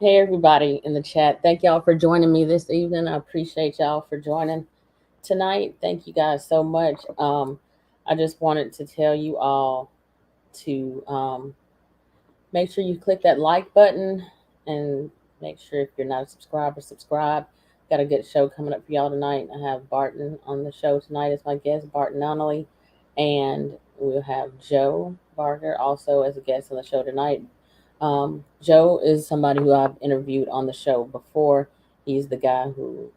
Hey, everybody in the chat. Thank y'all for joining me this evening. I appreciate y'all for joining tonight. Thank you guys so much. I just wanted to tell you all to make sure you click that like button and make sure if you're not a subscriber, subscribe. Got a good show coming up for y'all tonight. I have Barton on the show tonight as my guest, Barton Nunnelly, and we'll have Joe Barker also as a guest on the show tonight. Joe is somebody who I've interviewed on the show before. He's the guy who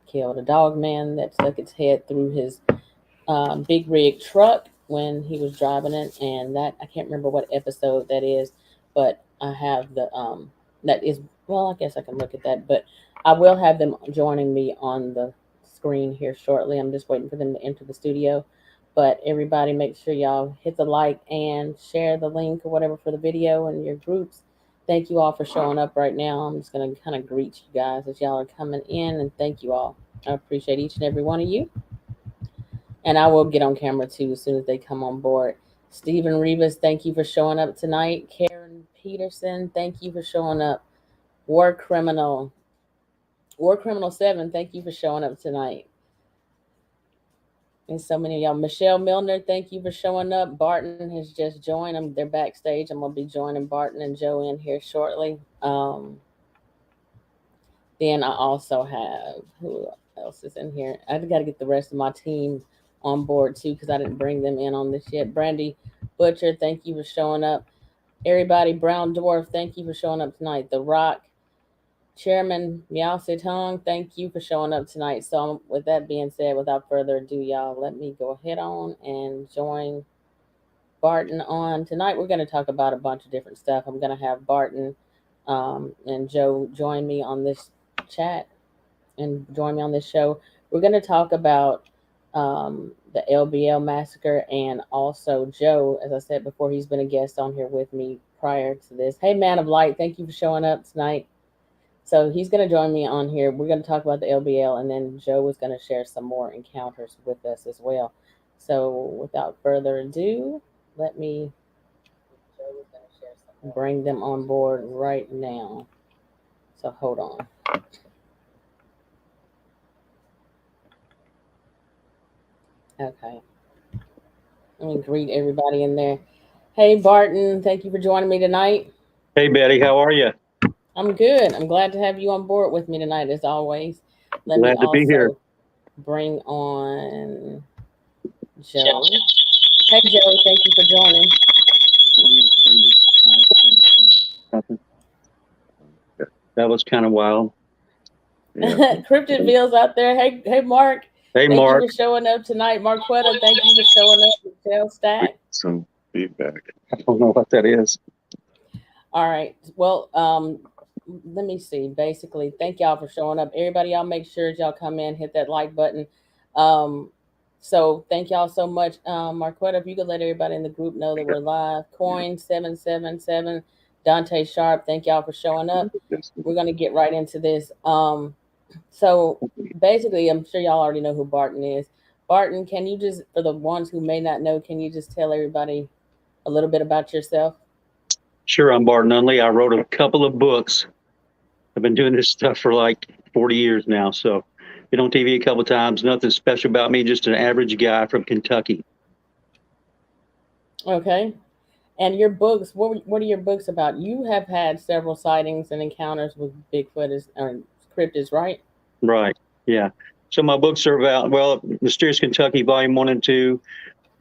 killed a dog man that stuck its head through his big rig truck when he was driving it, and that I can't remember what episode that is, but I have the that is well, I guess I can look at that, but I will have them joining me on the screen here shortly. I'm just waiting for them to enter the studio. But everybody, make sure y'all hit the like and share the link or whatever for the video in your groups. Thank you all for showing up right now. I'm just gonna kind of greet you guys as y'all are coming in, and thank you all. I appreciate each and every one of you. And I will get on camera too as soon as they come on board. Stephen Rivas, thank you for showing up tonight. Karen Peterson, thank you for showing up. War Criminal 7, thank you for showing up tonight. And so many of y'all. Michelle Milner, thank you for showing up. Barton has just joined them. They're backstage. I'm going to be joining Barton and Joe in here shortly. Then I also have, who else is in here? I've got to get the rest of my team on board too because I didn't bring them in on this yet. Brandy Butcher, thank you for showing up. Everybody, Brown Dwarf, thank you for showing up tonight. The Rock, Chairman Miao Tong, thank you for showing up tonight. So with that being said, without further ado, y'all, let me go ahead on and join Barton on. Tonight we're going to talk about a bunch of different stuff. I'm going to have Barton and Joe join me on this chat and join me on this show. We're going to talk about the LBL Massacre, and also Joe, as I said before, he's been a guest on here with me prior to this. Hey, Man of Light, thank you for showing up tonight. So he's going to join me on here. We're going to talk about the LBL, and then Joe is going to share some more encounters with us as well. So without further ado, let me bring them on board right now. So hold on. Okay. Let me greet everybody in there. Hey, Barton, thank you for joining me tonight. Hey, Betty, how are you? I'm good. I'm glad to have you on board with me tonight, as always. Glad to be here. Bring on Joe. Hey, Joe, thank you for joining. That was kind of wild. Yeah. Cryptid out there. Hey, Mark. Hey, thank Mark. you for showing up tonight. Marquetta, thank you for showing up. Michelle Stack. Some feedback. I don't know what that is. All right. Well, let me see. Basically, thank y'all for showing up. Everybody, y'all make sure y'all come in, hit that like button. So thank y'all so much. Marquetta, if you could let everybody in the group know that we're live. Coin777, Dante Sharp, thank y'all for showing up. We're gonna get right into this. So basically, I'm sure y'all already know who Barton is. Barton, can you just, for the ones who may not know, can you just tell everybody a little bit about yourself? Sure, I'm Barton Nunnelly. I wrote a couple of books. I've been doing this stuff for like 40 years now. So been on TV a couple of times. Nothing special about me, just an average guy from Kentucky. Okay. And your books, what are your books about? You have had several sightings and encounters with Bigfoot or cryptids, right? Right. Yeah. So my books are about, well, Mysterious Kentucky, Volume 1 and 2,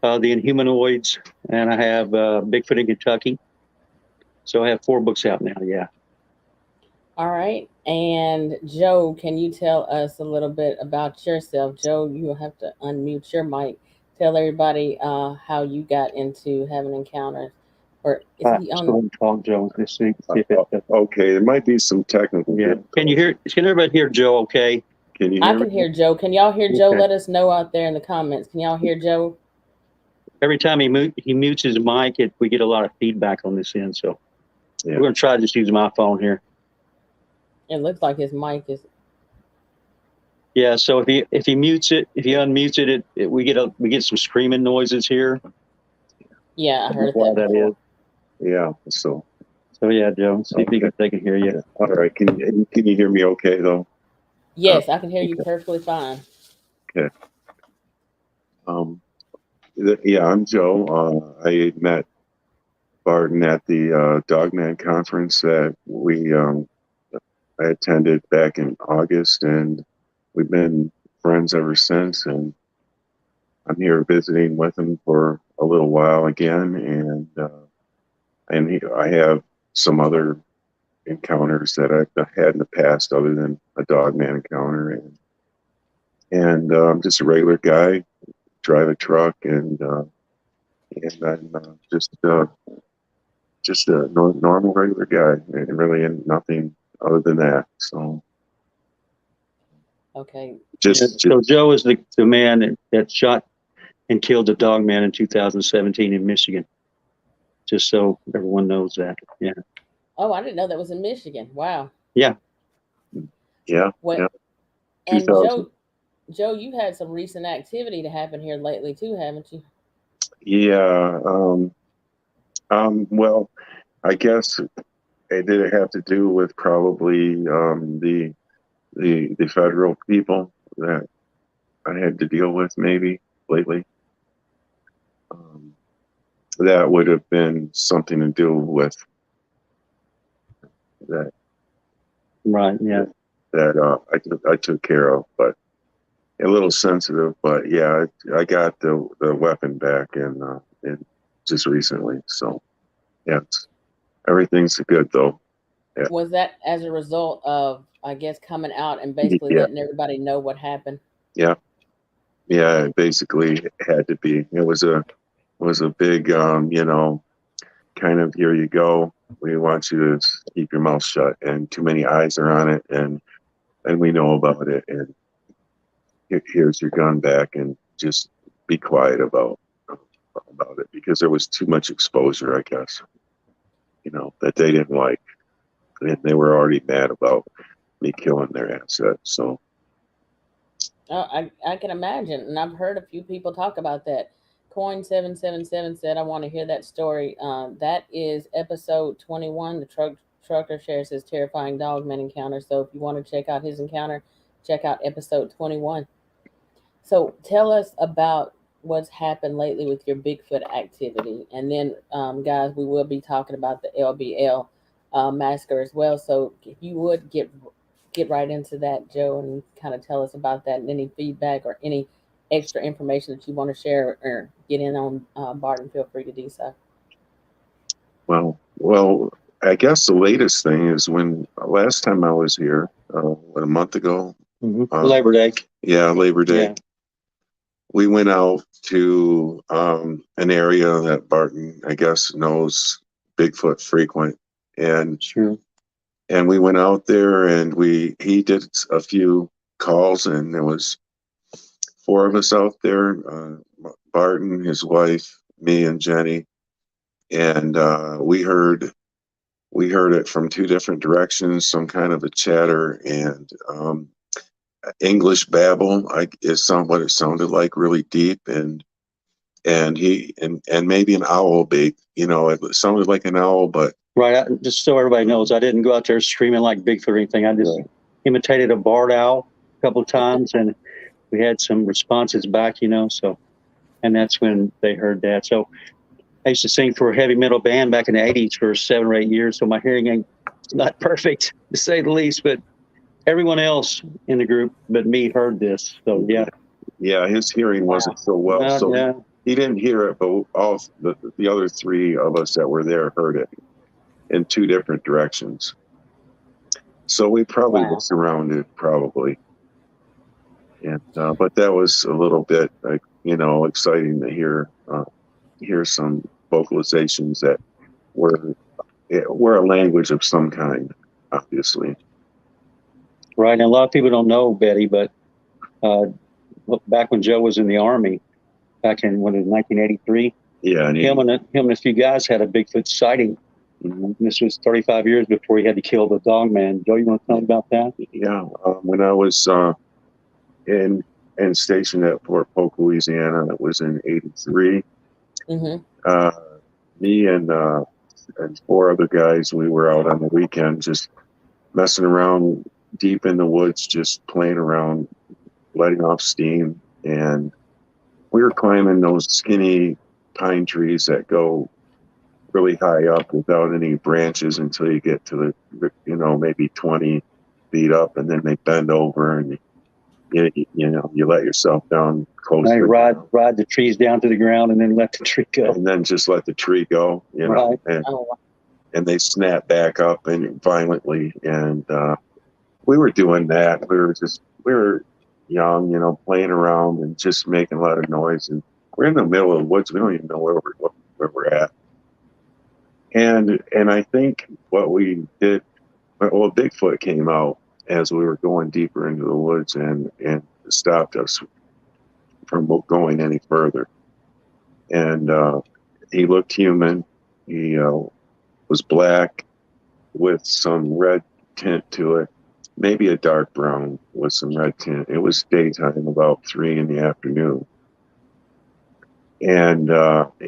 The Inhumanoids, and I have Bigfoot in Kentucky. So I have 4 books out now, yeah. All right. And Joe, can you tell us a little bit about yourself? Joe, you'll have to unmute your mic. Tell everybody how you got into having encounters. Or is he on? Talk, Joe. Let's see. Okay, there might be some technical. Yeah. Can you hear? Can everybody hear Joe? Okay. Can you hear I can hear Joe. Can y'all hear Joe? Let us know out there in the comments. Can y'all hear Joe? Every time he mutes his mic, we get a lot of feedback on this end. So we're going to try to just use my phone here. It looks like his mic is. Yeah. So if he mutes it, if he unmutes it, we get some screaming noises here. Yeah, I heard that. Is. Yeah. So So yeah, Joe, see if they can hear you. All right. Can you hear me okay though? Yes, I can hear you perfectly fine. Okay. Yeah, I'm Joe. I met Barton at the Dogman conference that I attended back in August, and we've been friends ever since. And I'm here visiting with him for a little while again, I have some other encounters that I've had in the past, other than a Dogman encounter, and I'm just a regular guy, drive a truck, and I'm just a normal regular guy, and really nothing other than that. So Okay. So Joe is the man that shot and killed the Dogman in 2017 in Michigan. Just so everyone knows that. Yeah. Oh, I didn't know that was in Michigan. Wow. Yeah. Yeah. What? Yeah. And 2000. Joe, you've had some recent activity to happen here lately too, haven't you? Yeah. Well, I guess it did have to do with probably the federal people that I had to deal with maybe lately. That would have been something to do with that. Right. Yeah. That I took care of, but a little sensitive. But yeah, I got the weapon back and just recently. So yeah, everything's good though. Yeah. Was that as a result of, I guess, coming out and basically Yeah. letting everybody know what happened? Yeah. Yeah. It basically had to be. It was a big kind of, here you go. We want you to keep your mouth shut, and too many eyes are on it, and we know about it, and here's your gun back, and just be quiet about it, because there was too much exposure, I guess, that they didn't like, and they were already mad about me killing their asset. So I can imagine, and I've heard a few people talk about that. Coin777 said, "I want to hear that story." That is episode 21. The trucker shares his terrifying Dogman encounter. So if you want to check out his encounter, check out episode 21. So tell us about what's happened lately with your Bigfoot activity, and then, guys, we will be talking about the LBL massacre as well. So if you would get right into that, Joe, and kind of tell us about that and any feedback or any extra information that you want to share or get in on, Barton, feel free to do so. well, I guess the latest thing is when last time I was here, a month ago. Labor Day. Yeah, Labor Day. Yeah. We went out to an area that Barton, I guess, knows Bigfoot frequent, and Sure. and we went out there, and he did a few calls, and there was 4 of us out there: Barton, his wife, me, and Jenny, and we heard it from 2 different directions, some kind of a chatter, and English babble. Is what it sounded like, really deep, and maybe an owl beat. It sounded like an owl, but Right. Just so everybody knows, I didn't go out there screaming like Bigfoot or anything. I just imitated a barred owl a couple of times, and we had some responses back, So, and that's when they heard that. So I used to sing for a heavy metal band back in the 80s for 7 or 8 years. So my hearing ain't not perfect, to say the least, but everyone else in the group but me heard this. So yeah, his hearing wasn't so well. So he didn't hear it, but all the other 3 of us that were there heard it in 2 different directions. So we probably were surrounded, probably. And but that was a little bit exciting to hear some vocalizations that were a language of some kind, obviously. Right. And a lot of people don't know, Betty, but back when Joe was in the Army, back in 1983, him and a few guys had a Bigfoot sighting. This was 35 years before he had to kill the Dogman. Joe, you want to tell me about that? Yeah. When I was in stationed at Fort Polk, Louisiana, it was in '83. Mm-hmm. Me and and four other guys. We were out on the weekend just messing around deep in the woods, just playing around, letting off steam. And we were climbing those skinny pine trees that go really high up without any branches until you get to the, maybe 20 feet up, and then they bend over and you let yourself down close. I ride the trees down to the ground and then let the tree go. And then just let the tree go, Right. And they snap back up and violently. And we were doing that. We were young, playing around and just making a lot of noise. And we're in the middle of the woods. We don't even know where we're at. And I think what we did, well, Bigfoot came out as we were going deeper into the woods and stopped us from going any further. And he looked human. He was black with some red tint to it, maybe a dark brown with some red tint. It was daytime, about 3 p.m. And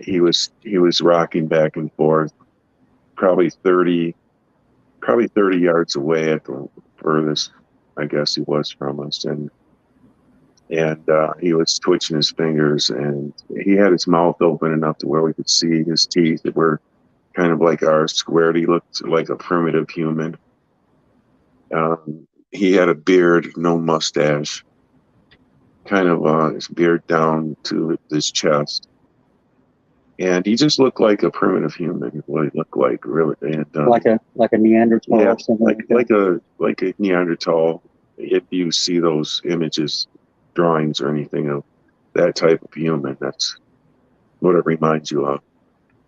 he was rocking back and forth, probably 30 yards away at the furthest, I guess he was from us. And he was twitching his fingers, and he had his mouth open enough to where we could see his teeth that were kind of like ours, squared. He looked like a primitive human. He had a beard, no mustache, kind of his beard down to his chest. And he just looked like a primitive human. What he looked like, really, and like a Neanderthal, yeah, or something like a Neanderthal. If you see those images, drawings, or anything of that type of human, that's what it reminds you of.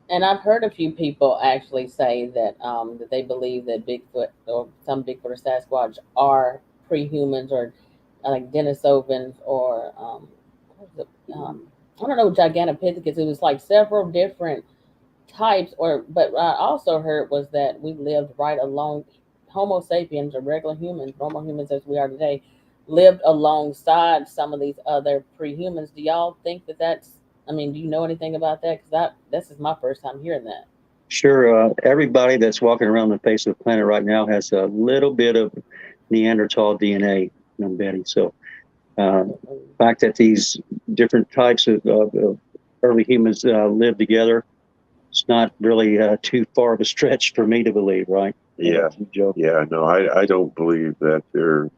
And I've heard a few people actually say that that they believe that Bigfoot or some Bigfoot or Sasquatch are pre-humans or like Denisovans or what was it? I don't know, Gigantopithecus. It was like several different types. But I also heard was that we lived right along Homo sapiens or regular humans, normal humans as we are today, lived alongside some of these other pre-humans. Do y'all think that that's? I mean, do you know anything about that? Because this is my first time hearing that. Sure. Everybody that's walking around the face of the planet right now has a little bit of Neanderthal DNA, I'm betting. So the fact that these different types of early humans live together, it's not really too far of a stretch for me to believe, right? Yeah. Joe. Yeah, no, I don't believe that they're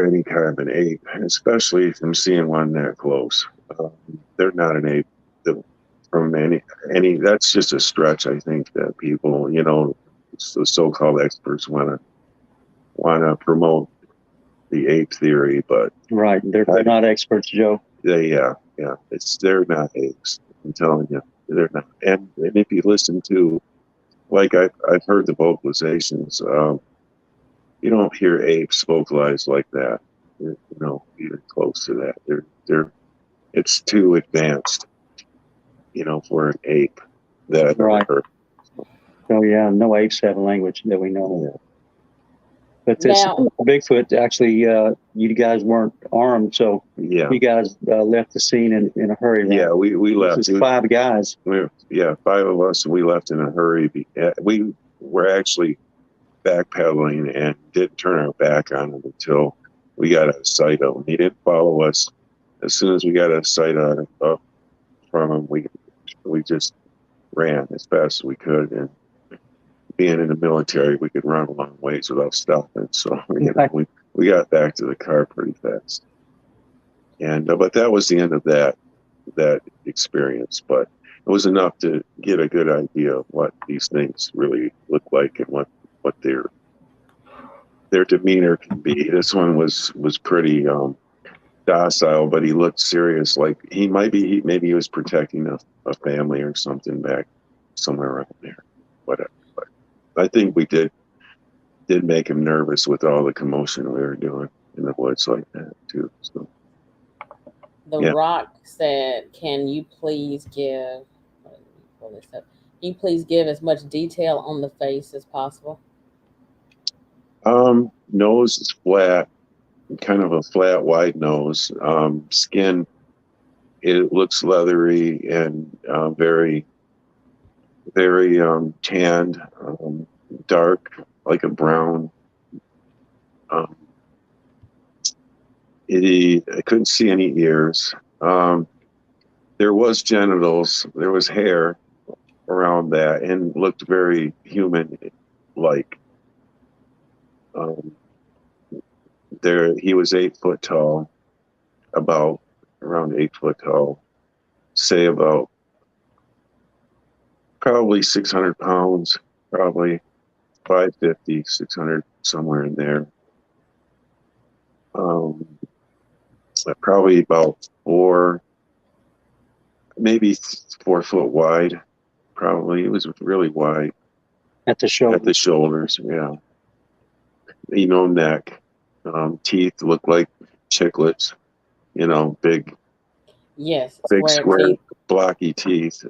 any kind of an ape, especially from seeing one that close. They're not an ape. From any that's just a stretch. I think that people, the so-called experts want to promote the ape theory, but right, they're not experts, Joe. They're not apes. I'm telling you, they're not. And if you listen to, like I've heard the vocalizations, you don't hear apes vocalized like that. Even close to that. It's too advanced, for an ape that I've ever heard. Oh yeah, no apes have a language that we know. Yeah. But this Bigfoot, actually, you guys weren't armed, so you guys left the scene in a hurry. Right? Yeah, we left. This is 5 guys. 5 of us. We left in a hurry. We were actually backpedaling and didn't turn our back on him until we got a sight of him. He didn't follow us. As soon as we got a sight on up from him, we just ran as fast as we could. And being in the military, we could run a long ways without stopping. So we got back to the car pretty fast. And but that was the end of that experience. But it was enough to get a good idea of what these things really look like and what their demeanor can be. This one was pretty docile, but he looked serious. Like maybe he was protecting a family or something back somewhere around there. Whatever. But I think we did make him nervous with all the commotion we were doing in the woods like that too. So The Rock said, "Can you please give? Can you please give as much detail on the face as possible?" Nose is flat, kind of a flat, wide nose. Skin, it looks leathery and very, very tanned, dark, like a brown. I couldn't see any ears. There was genitals. There was hair around that, and looked very human-like. He was 8 foot tall, about around 8 foot tall. Say about probably 600 pounds, probably 550, 600, somewhere in there. Probably about maybe 4 foot wide. Probably it was really wide At the show. at the shoulders. Yeah, neck. Teeth looked like chiclets. Big, Yes, square square, teeth. blocky teeth.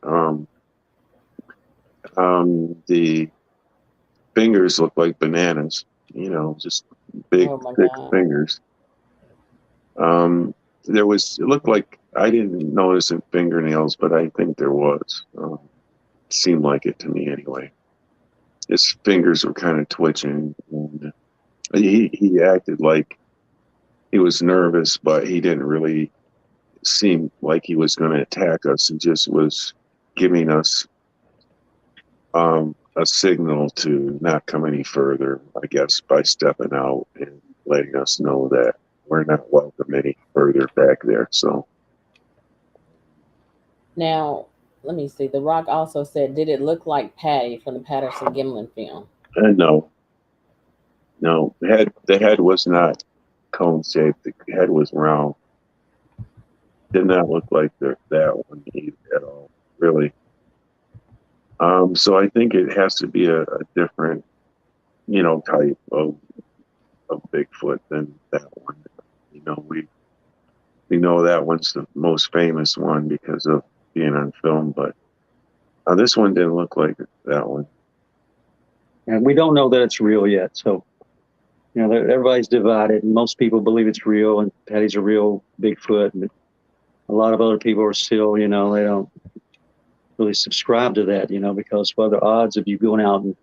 The fingers look like bananas. Just big, Oh my thick God. fingers. It looked like, I didn't notice in fingernails, but I think there was. Seemed like it to me anyway. His fingers were kind of twitching, and he acted like he was nervous, but he didn't really seem like he was going to attack us. He just was giving us a signal to not come any further, I guess, by stepping out and letting us know that we're not welcome any further back there. So Now, let me see. The Rock also said, "Did it look like Patty from the Patterson Gimlin film?" no, the head was not cone shaped. The head was round. Did not look like that one at all, really. So I think it has to be a different, type of Bigfoot than that one. We know that one's the most famous one because of being on film, but this one didn't look like that one. And we don't know that it's real yet. So, everybody's divided. Most people believe it's real and Patty's a real Bigfoot. But a lot of other people are still, they don't really subscribe to that, because what are the odds of you going out and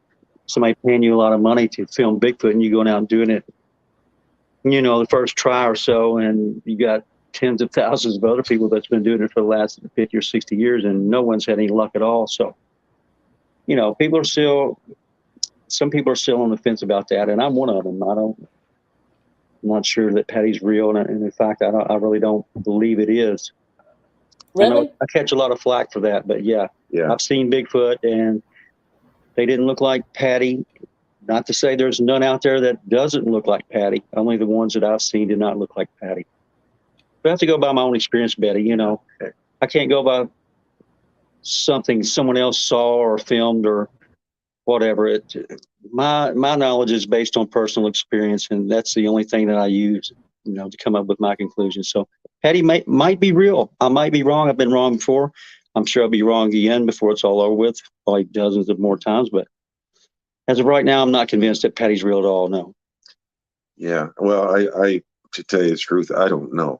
somebody paying you a lot of money to film Bigfoot and you going out and doing it, the first try or so, and you got tens of thousands of other people that's been doing it for the last 50 or 60 years and no one's had any luck at all. So, some people are still on the fence about that, and I'm one of them. I'm not sure that Patty's real, and in fact, I really don't believe it is. Really? I know I catch a lot of flack for that, but yeah, I've seen Bigfoot, and they didn't look like Patty. Not to say there's none out there that doesn't look like Patty. Only the ones that I've seen did not look like Patty. But I have to go by my own experience, Betty. I can't go by something someone else saw or filmed or whatever. My knowledge is based on personal experience, and that's the only thing that I use, to come up with my conclusions. So Patty might be real. I might be wrong. I've been wrong before. I'm sure I'll be wrong again before it's all over with, probably dozens of more times. But as of right now, I'm not convinced that Patty's real at all. No. Yeah. Well, I to tell you the truth, I don't know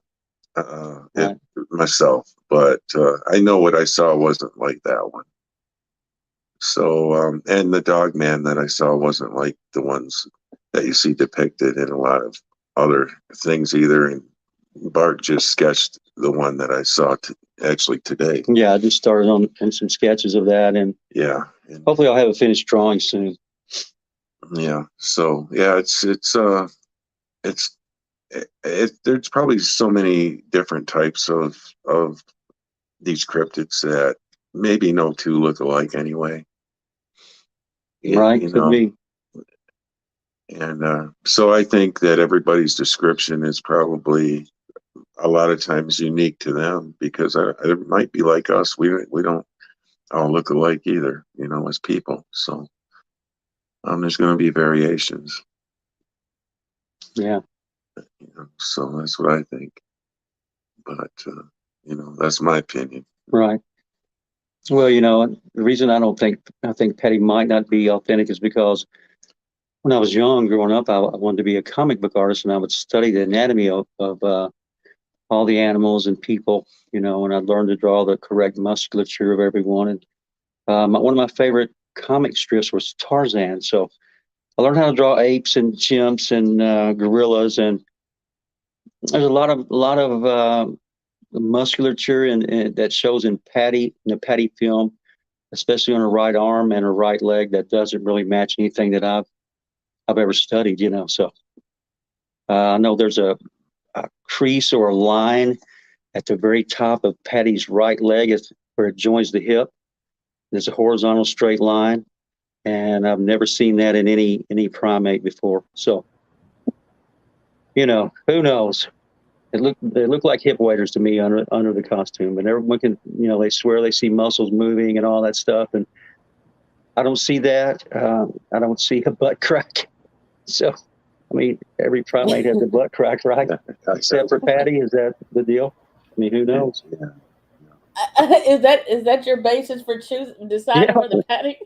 Right. myself, but I know what I saw wasn't like that one. So, and the Dogman that I saw wasn't like the ones that you see depicted in a lot of other things either. And Bart just sketched the one that I saw actually today. Yeah, I just started on some sketches of that, and Yeah. hopefully I'll have a finished drawing soon. Yeah. So yeah, there's probably so many different types of these cryptids that maybe no two look alike anyway. Right, could be. And so I think that everybody's description is probably a lot of times unique to them because it might be like us. We don't all look alike either, as people. So there's going to be variations. Yeah. So that's what I think. But that's my opinion. Right. Well, the reason I think Patty might not be authentic is because when I was young, growing up, I wanted to be a comic book artist, and I would study the anatomy of all the animals and people, and I'd learn to draw the correct musculature of everyone. And One of my favorite comic strips was Tarzan. So I learned how to draw apes and chimps and gorillas, and there's a lot of musculature and that shows in the Patty film, especially on her right arm and her right leg, that doesn't really match anything that I've ever studied. So I know there's a crease or a line at the very top of Patty's right leg, is where it joins the hip. There's a horizontal straight line, and I've never seen that in any primate before. So, who knows? It looked like hip waders to me under the costume, and everyone can, they swear they see muscles moving and all that stuff, and I don't see that. I don't see a butt crack. So, I mean, every primate has a butt crack, right? Except for Patty. Is that the deal? I mean, who knows? Yeah. Is that your basis for deciding for the Patty?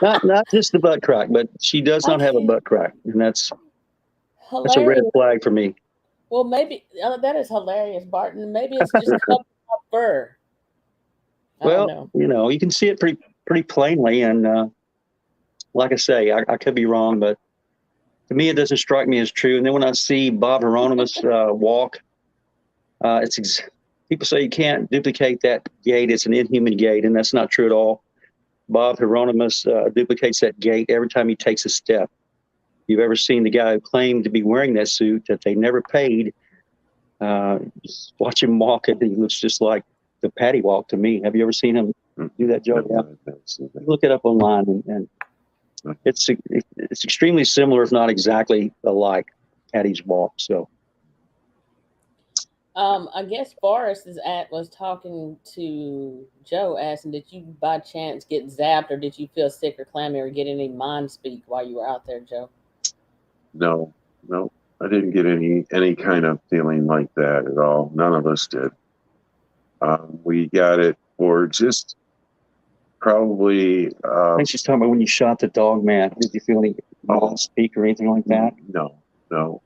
not just the butt crack, but she does not have a butt crack, and that's a red flag for me. Well, maybe that is hilarious, Barton. Maybe it's just covered up fur. Well, you can see it pretty plainly, and like I say, I could be wrong, but to me, it doesn't strike me as true. And then when I see Bob Hieronymus walk, people say you can't duplicate that gait. It's an inhuman gait, and that's not true at all. Bob Hieronymus duplicates that gait every time he takes a step. You've ever seen the guy who claimed to be wearing that suit that they never paid? Just watch him walk, and he looks just like the Patty walk to me. Have you ever seen him do that, Joe? Yeah. Look it up online, and it's extremely similar, if not exactly alike, Patty's walk. So. I guess Forrest was talking to Joe, asking, did you by chance get zapped, or did you feel sick or clammy, or get any mind speak while you were out there, Joe? No, I didn't get any kind of feeling like that at all. None of us did. We got it for just probably. I think she's talking about when you shot the Dogman. Did you feel any mind speak or anything like that? No.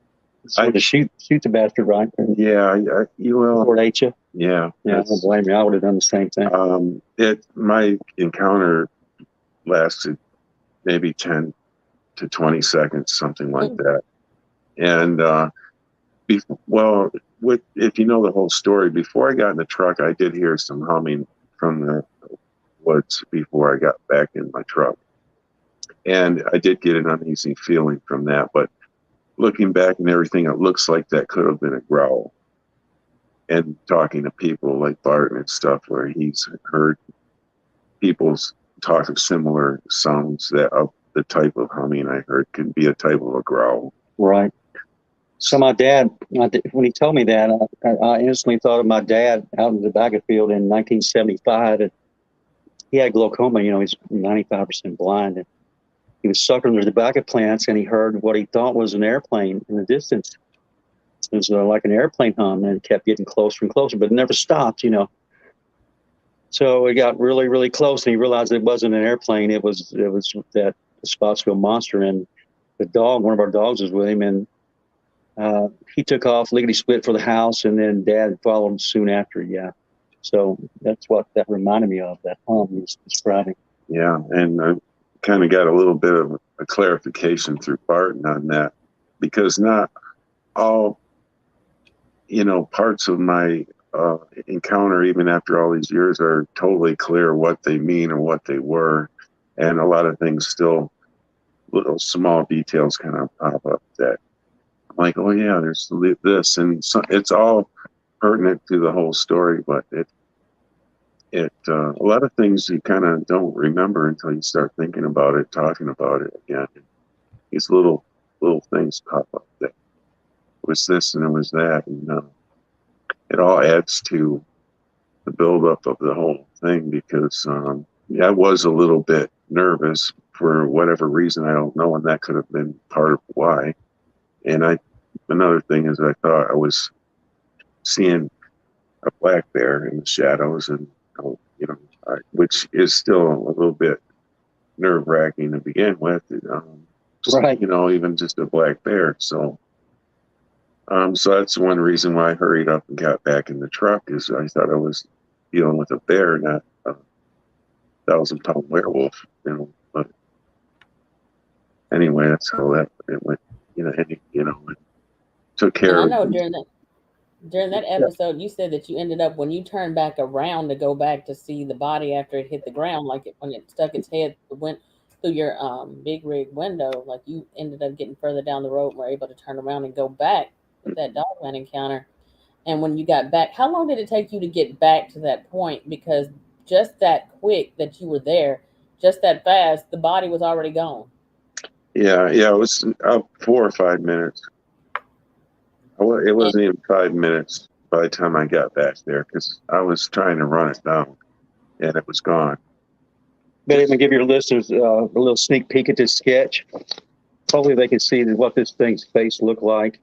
I to shoot the bastard, right? Yeah, you will. Or ate you? Yeah. Yeah, don't blame me. I would have done the same thing. My encounter lasted maybe 10 to 20 seconds, something like that. And if you know the whole story, before I got in the truck, I did hear some humming from the woods before I got back in my truck, and I did get an uneasy feeling from that. But looking back and everything, it looks like that could have been a growl. And talking to people like Barton and stuff, where he's heard people talk of similar sounds, that of the type of humming I heard could be a type of a growl. Right. So my dad, when he told me that, I instantly thought of my dad out in the Bakersfield in 1975, and he had glaucoma. He's 95% blind, and he was suckering the tobacco plants, and he heard what he thought was an airplane in the distance. It was like an airplane hum, and it kept getting closer and closer, but it never stopped, So it got really, really close, and he realized it wasn't an airplane. It was that Spotsville monster, and the dog, one of our dogs, was with him, and he took off lickety-split for the house, and then Dad followed him soon after. Yeah. So that's what that reminded me of, that hum he was describing. Yeah, and I kind of got a little bit of a clarification through Barton on that, because not all, parts of my encounter, even after all these years, are totally clear what they mean or what they were. And a lot of things still, little small details kind of pop up that I'm like, oh yeah, there's this. And so it's all pertinent to the whole story, but a lot of things you kind of don't remember until you start thinking about it, talking about it again. These little things pop up that it was this and it was that, and it all adds to the buildup of the whole thing, because I was a little bit nervous for whatever reason, I don't know, and that could have been part of why. And another thing is, I thought I was seeing a black bear in the shadows, and which is still a little bit nerve-wracking to begin with. Right. Even just a black bear. So that's one reason why I hurried up and got back in the truck, is I thought I was dealing with a bear, not 1,000-pound werewolf, but anyway, that's how that it went, and took care And I of know it. during that episode, you said that you ended up when you turned back around to go back to see the body after it hit the ground, like when it stuck its head went through your big rig window, like you ended up getting further down the road and were able to turn around and go back with that Dogman encounter. And when you got back, how long did it take you to get back to that point? Because just that quick that you were there, just that fast, the body was already gone. Yeah, it was 4 or 5 minutes. It wasn't even 5 minutes by the time I got back there because I was trying to run it down, and it was gone. But I'm gonna give your listeners a little sneak peek at this sketch. Hopefully, they can see what this thing's face looked like.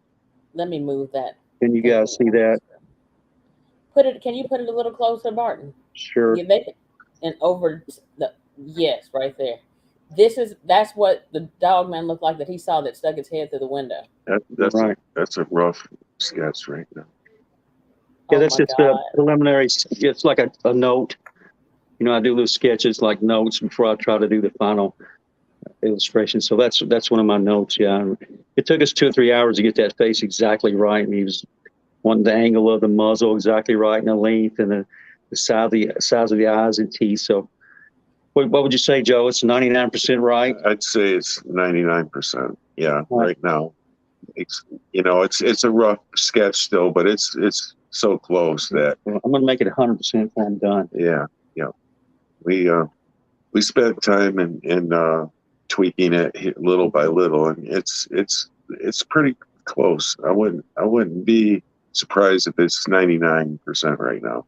Let me move that. Can you guys see that? Can you put it a little closer, Barton? Sure. Yeah, and over yes, right there. That's what the Dogman looked like that he saw that stuck its head through the window. That's right. That's a rough sketch right now. Yeah, Oh that's my just a God. preliminary. It's like a note. I do little sketches like notes before I try to do the final illustration. So that's one of my notes. Yeah, it took us 2 or 3 hours to get that face exactly right, and he was wanting the angle of the muzzle exactly right, and the length, and the size of the eyes and teeth. So, what would you say, Joe? It's 99% right. I'd say it's 99%. Yeah, right now. It's a rough sketch still, but it's so close that I'm going to make it 100% when I'm done. Yeah. We spent time in tweaking it little by little, and it's pretty close. I wouldn't be surprised if it's 99% right now.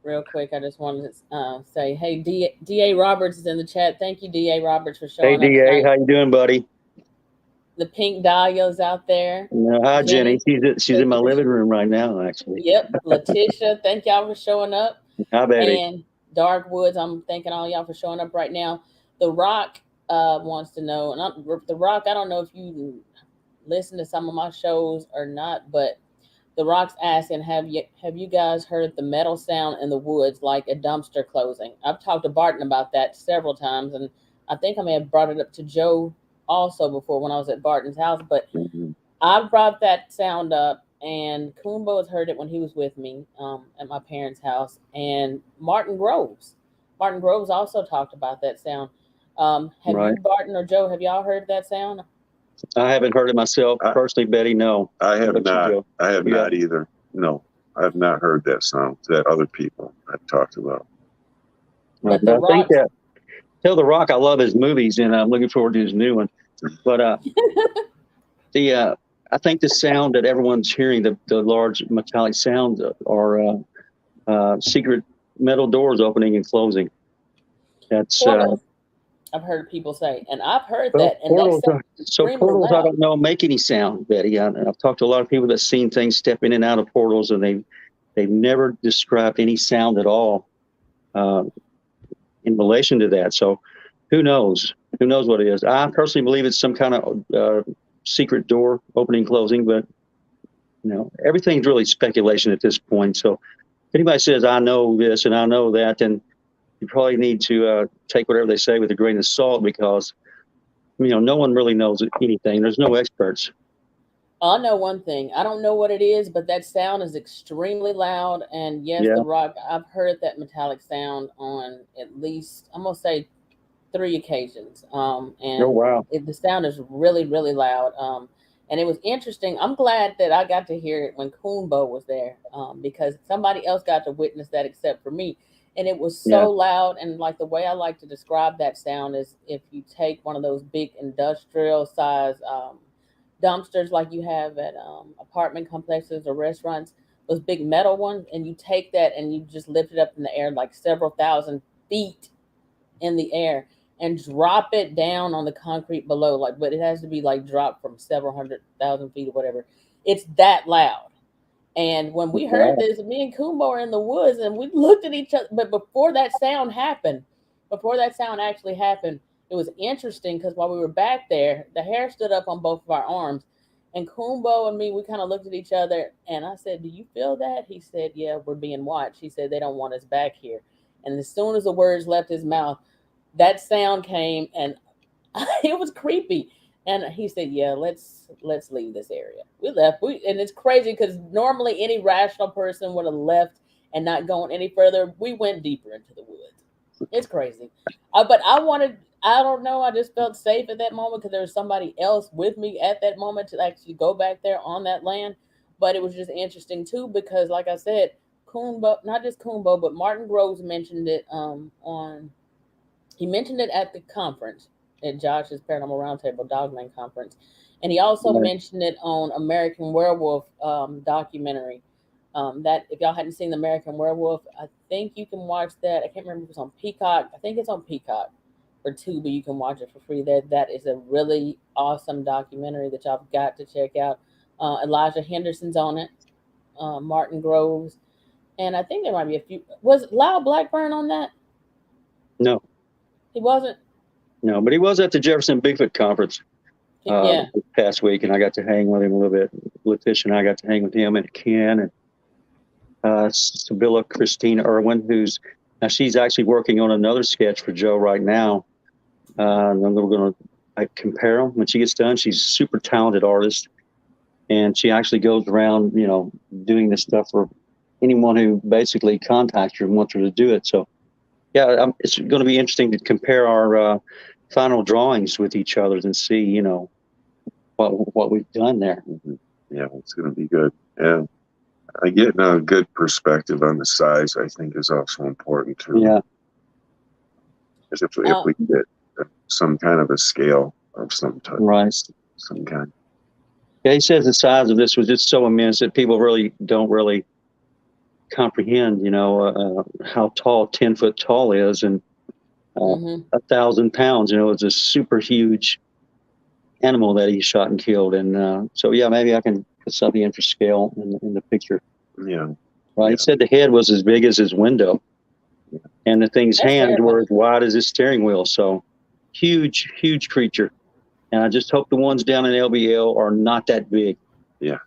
Real quick, I just wanted to say, hey, D.A. Roberts is in the chat. Thank you, D.A. Roberts, for showing Hey, up DA, tonight. how you doing, buddy? The pink Dahlia's out there. Hi, Jenny. She's in my living room right now, actually. Yep. Letitia, thank y'all for showing up. Hi, Betty. And Dark Woods, I'm thanking all y'all for showing up right now. The Rock wants to know, and The Rock, I don't know if you listen to some of my shows or not, but The Rock's asking, have you guys heard the metal sound in the woods like a dumpster closing? I've talked to Barton about that several times, and I think I may have brought it up to Joe also before when I was at Barton's house, but I've brought that sound up, and Kumbo has heard it when he was with me at my parents' house, and Martin Groves also talked about that sound. Have you, Barton or Joe, have y'all heard that sound? I haven't heard it myself personally, Betty. No, I have not. I have not either. No, I have not heard that sound that other people have talked about. But I think that tell The Rock I love his movies, and I'm looking forward to his new one. But I think the sound that everyone's hearing, the large metallic sound, are secret metal doors opening and closing. That's portals. I've heard people say, and I've heard that. And portals, portals, I don't know, make any sound, Betty. I've talked to a lot of people that's seen things step in and out of portals, and they've never described any sound at all in relation to that. So who knows? Who knows what it is? I personally believe it's some kind of secret door opening, closing, but everything's really speculation at this point. So if anybody says, I know this and I know that, then you probably need to take whatever they say with a grain of salt, because no one really knows anything. There's no experts. I know one thing. I don't know what it is, but that sound is extremely loud. And yes, The Rock, I've heard that metallic sound on at least, I'm going to say 3 occasions. And oh, wow. The sound is really, really loud. And it was interesting. I'm glad that I got to hear it when Kumbo was there, because somebody else got to witness that except for me. And it was so loud. And like the way I like to describe that sound is if you take one of those big industrial size dumpsters like you have at apartment complexes or restaurants, those big metal ones, and you take that and you just lift it up in the air like several thousand feet in the air and drop it down on the concrete below, but it has to be like dropped from several 100,000 feet or whatever. It's that loud. And when we heard this, me and Kumbo are in the woods and we looked at each other. But before that sound actually happened, it was interesting because while we were back there, the hair stood up on both of our arms. And Kumbo and me, we kind of looked at each other, and I said, do you feel that? He said, yeah, we're being watched. He said, they don't want us back here. And as soon as the words left his mouth, that sound came, and it was creepy. And he said, "Yeah, let's leave this area." We left. And it's crazy because normally any rational person would have left and not gone any further. We went deeper into the woods. It's crazy. But I wanted. I don't know. I just felt safe at that moment because there was somebody else with me at that moment to actually go back there on that land. But it was just interesting too because, like I said, Coonbo, not just Coonbo, but Martin Groves mentioned it on. He mentioned it at the conference at Josh's Paranormal Roundtable Dogman conference, and he also Right. mentioned it on American Werewolf documentary. That if y'all hadn't seen the American Werewolf, I think you can watch that. I can't remember if it's on Peacock. I think it's on Peacock or Tubi. You can watch it for free there. That is a really awesome documentary that y'all got to check out. Elijah Henderson's on it. Martin Groves, and I think there might be a few. Was Lyle Blackburn on that? No, He wasn't. no, but he was at the Jefferson Bigfoot conference Yeah. this past week, and I got to hang with him a little bit. Letitia and I got to hang with him and Ken and Sibylla Christine Irwin, now she's actually working on another sketch for Joe right now. And then we're going to compare them when she gets done. She's a super talented artist, and she actually goes around, doing this stuff for anyone who basically contacts her and wants her to do it. So, yeah, it's going to be interesting to compare our final drawings with each other and see, what we've done there. Yeah, it's going to be good. And getting a good perspective on the size, I think, is also important too. Yeah. Because if we get some kind of a scale of some type, right, some kind. Yeah, he says the size of this was just so immense that people don't really comprehend, how tall 10-foot tall is, and 1,000 pounds. It's a super huge animal that he shot and killed. And so, yeah, maybe I can put something in for scale in the picture. Yeah. Right. Yeah. He said the head was as big as his window, and the thing's That's hands terrifying. were as wide as his steering wheel. So, huge, huge creature. And I just hope the ones down in LBL are not that big. Yeah.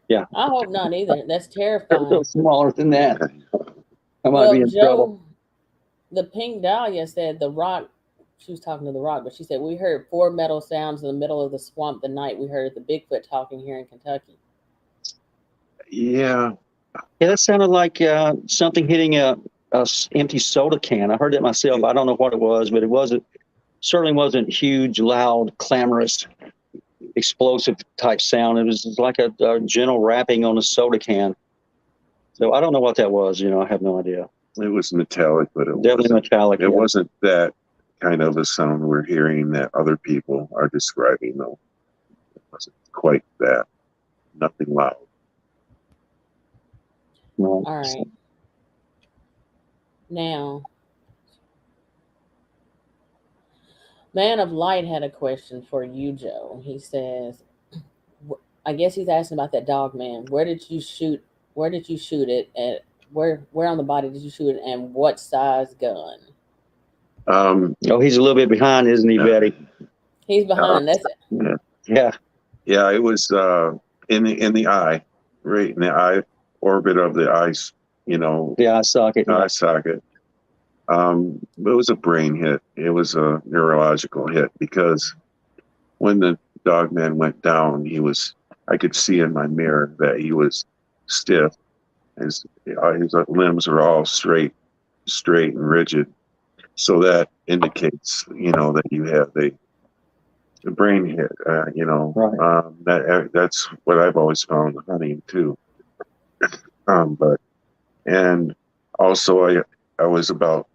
Yeah. I hope not either. That's They're a terrifying. little smaller than that. I might Well, be in trouble. Joe, the Pink Dahlia said the rock. She was talking to the rock, but she said we heard 4 metal sounds in the middle of the swamp the night we heard the Bigfoot talking here in Kentucky. Yeah. Yeah, that sounded like something hitting a empty soda can. I heard it myself. I don't know what it was, but certainly wasn't huge, loud, clamorous, explosive type sound. It was like a gentle rapping on a soda can. So I don't know what that was. I have no idea. It was metallic, but it Definitely metallic. It wasn't that kind of a sound we're hearing that other people are describing, though. It wasn't quite that. Nothing loud. No. All right. Now, Man of Light had a question for you, Joe. He says, I guess he's asking about that dog man. Where did you shoot it at? Where on the body did you shoot it, and what size gun? He's a little bit behind, isn't he, Betty? He's behind. That's it. Yeah. Yeah, it was in the eye, right in the eye orbit of the eye, The eye socket. eye socket. It was a brain hit. It was a neurological hit because when the dog man went down, I could see in my mirror that he was stiff. His limbs are all straight and rigid. So that indicates, that you have the brain hit, Right. that's what I've always found hunting too. And also I was about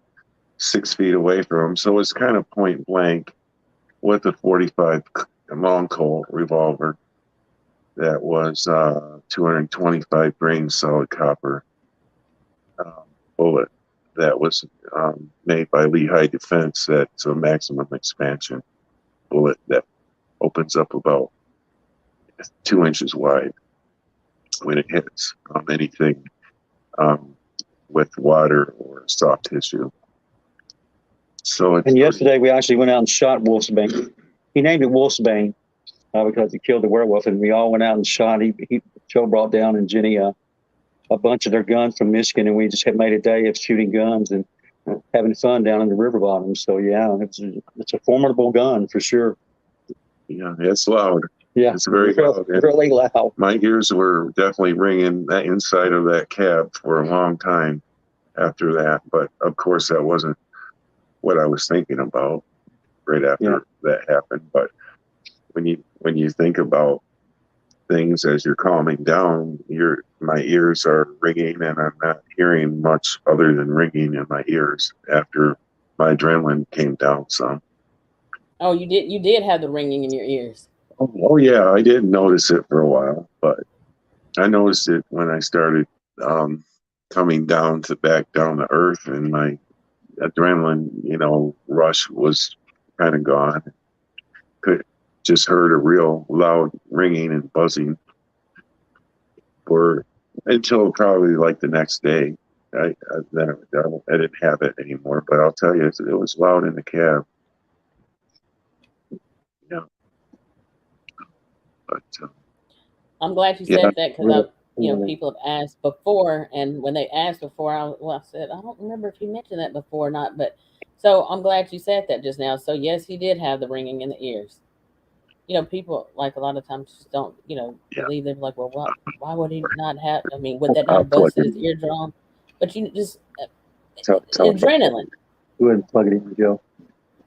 6 feet away from him. So it's kind of point blank with a 45 long Colt revolver that was 225 grain solid copper bullet that was made by Lehigh Defense. That's a maximum expansion bullet that opens up about 2 inches wide when it hits anything with water or soft tissue. So And yesterday we actually went out and shot Wolfsbane. He named it Wolfsbane because he killed the werewolf, and we all went out and shot. Joe brought down and Jenny a bunch of their guns from Michigan, and we just had made a day of shooting guns. And having fun down in the river bottom. So yeah, it's a formidable gun for sure. Yeah, it's loud. Yeah, it's very loud. Really loud. My ears were definitely ringing that inside of that cab for a long time after that. But of course, that wasn't what I was thinking about right after that happened. But when you think about things as you're calming down, my ears are ringing, and I'm not hearing much other than ringing in my ears after my adrenaline came down some. Oh, you did have the ringing in your ears. Oh yeah, I didn't notice it for a while, but I noticed it when I started coming down back down to earth, and my adrenaline, rush was kind of gone. Could just heard a real loud ringing and buzzing for until probably like the next day. Then I didn't have it anymore, but I'll tell you, it was loud in the cab. Yeah, but I'm glad you said that because people have asked before, and when they asked before, I said I don't remember if you mentioned that before or not. But so I'm glad you said that just now. So yes, he did have the ringing in the ears. People like a lot of times just don't believe. They're like, well, why would he not have? I mean, would that not have busted his eardrum? But you just adrenaline. Go ahead and plug it in, Joe.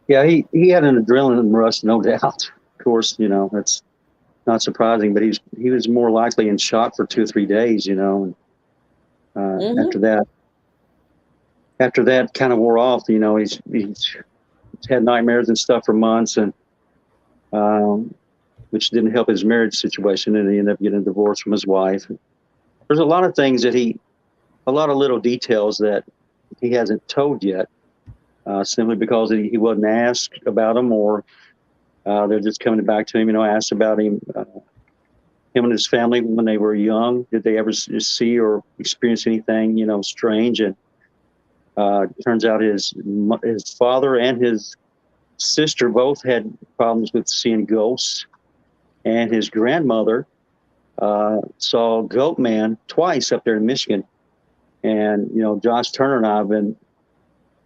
Yeah, he had an adrenaline rush, no doubt. Of course, that's not surprising, but he was more likely in shock for 2 or 3 days, and after that kind of wore off, he's had nightmares and stuff for months, and which didn't help his marriage situation, and he ended up getting a divorce from his wife. There's a lot of things a lot of little details that he hasn't told yet, simply because he wasn't asked about them, or they're just coming back to him. Asked about him and his family when they were young. Did they ever see or experience anything, strange? And it turns out his father and his sister both had problems with seeing ghosts, and his grandmother saw Goat Man twice up there in Michigan. And Josh Turner and I have been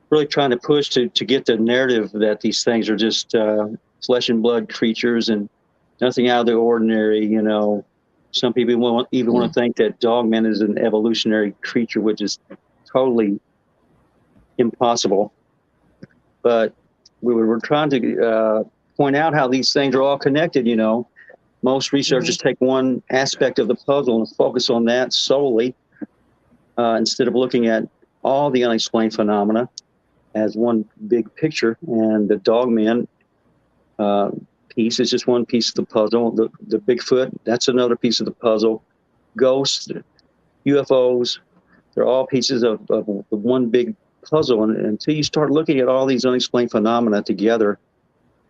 really trying to push to get the narrative that these things are just flesh and blood creatures and nothing out of the ordinary. Some people even want to think that Dogman is an evolutionary creature, which is totally impossible. But we were trying to point out how these things are all connected. Most researchers take one aspect of the puzzle and focus on that solely, instead of looking at all the unexplained phenomena as one big picture. And the Dogman piece is just one piece of the puzzle. The Bigfoot, that's another piece of the puzzle. Ghosts, UFOs, they're all pieces of one big puzzle. And until you start looking at all these unexplained phenomena together,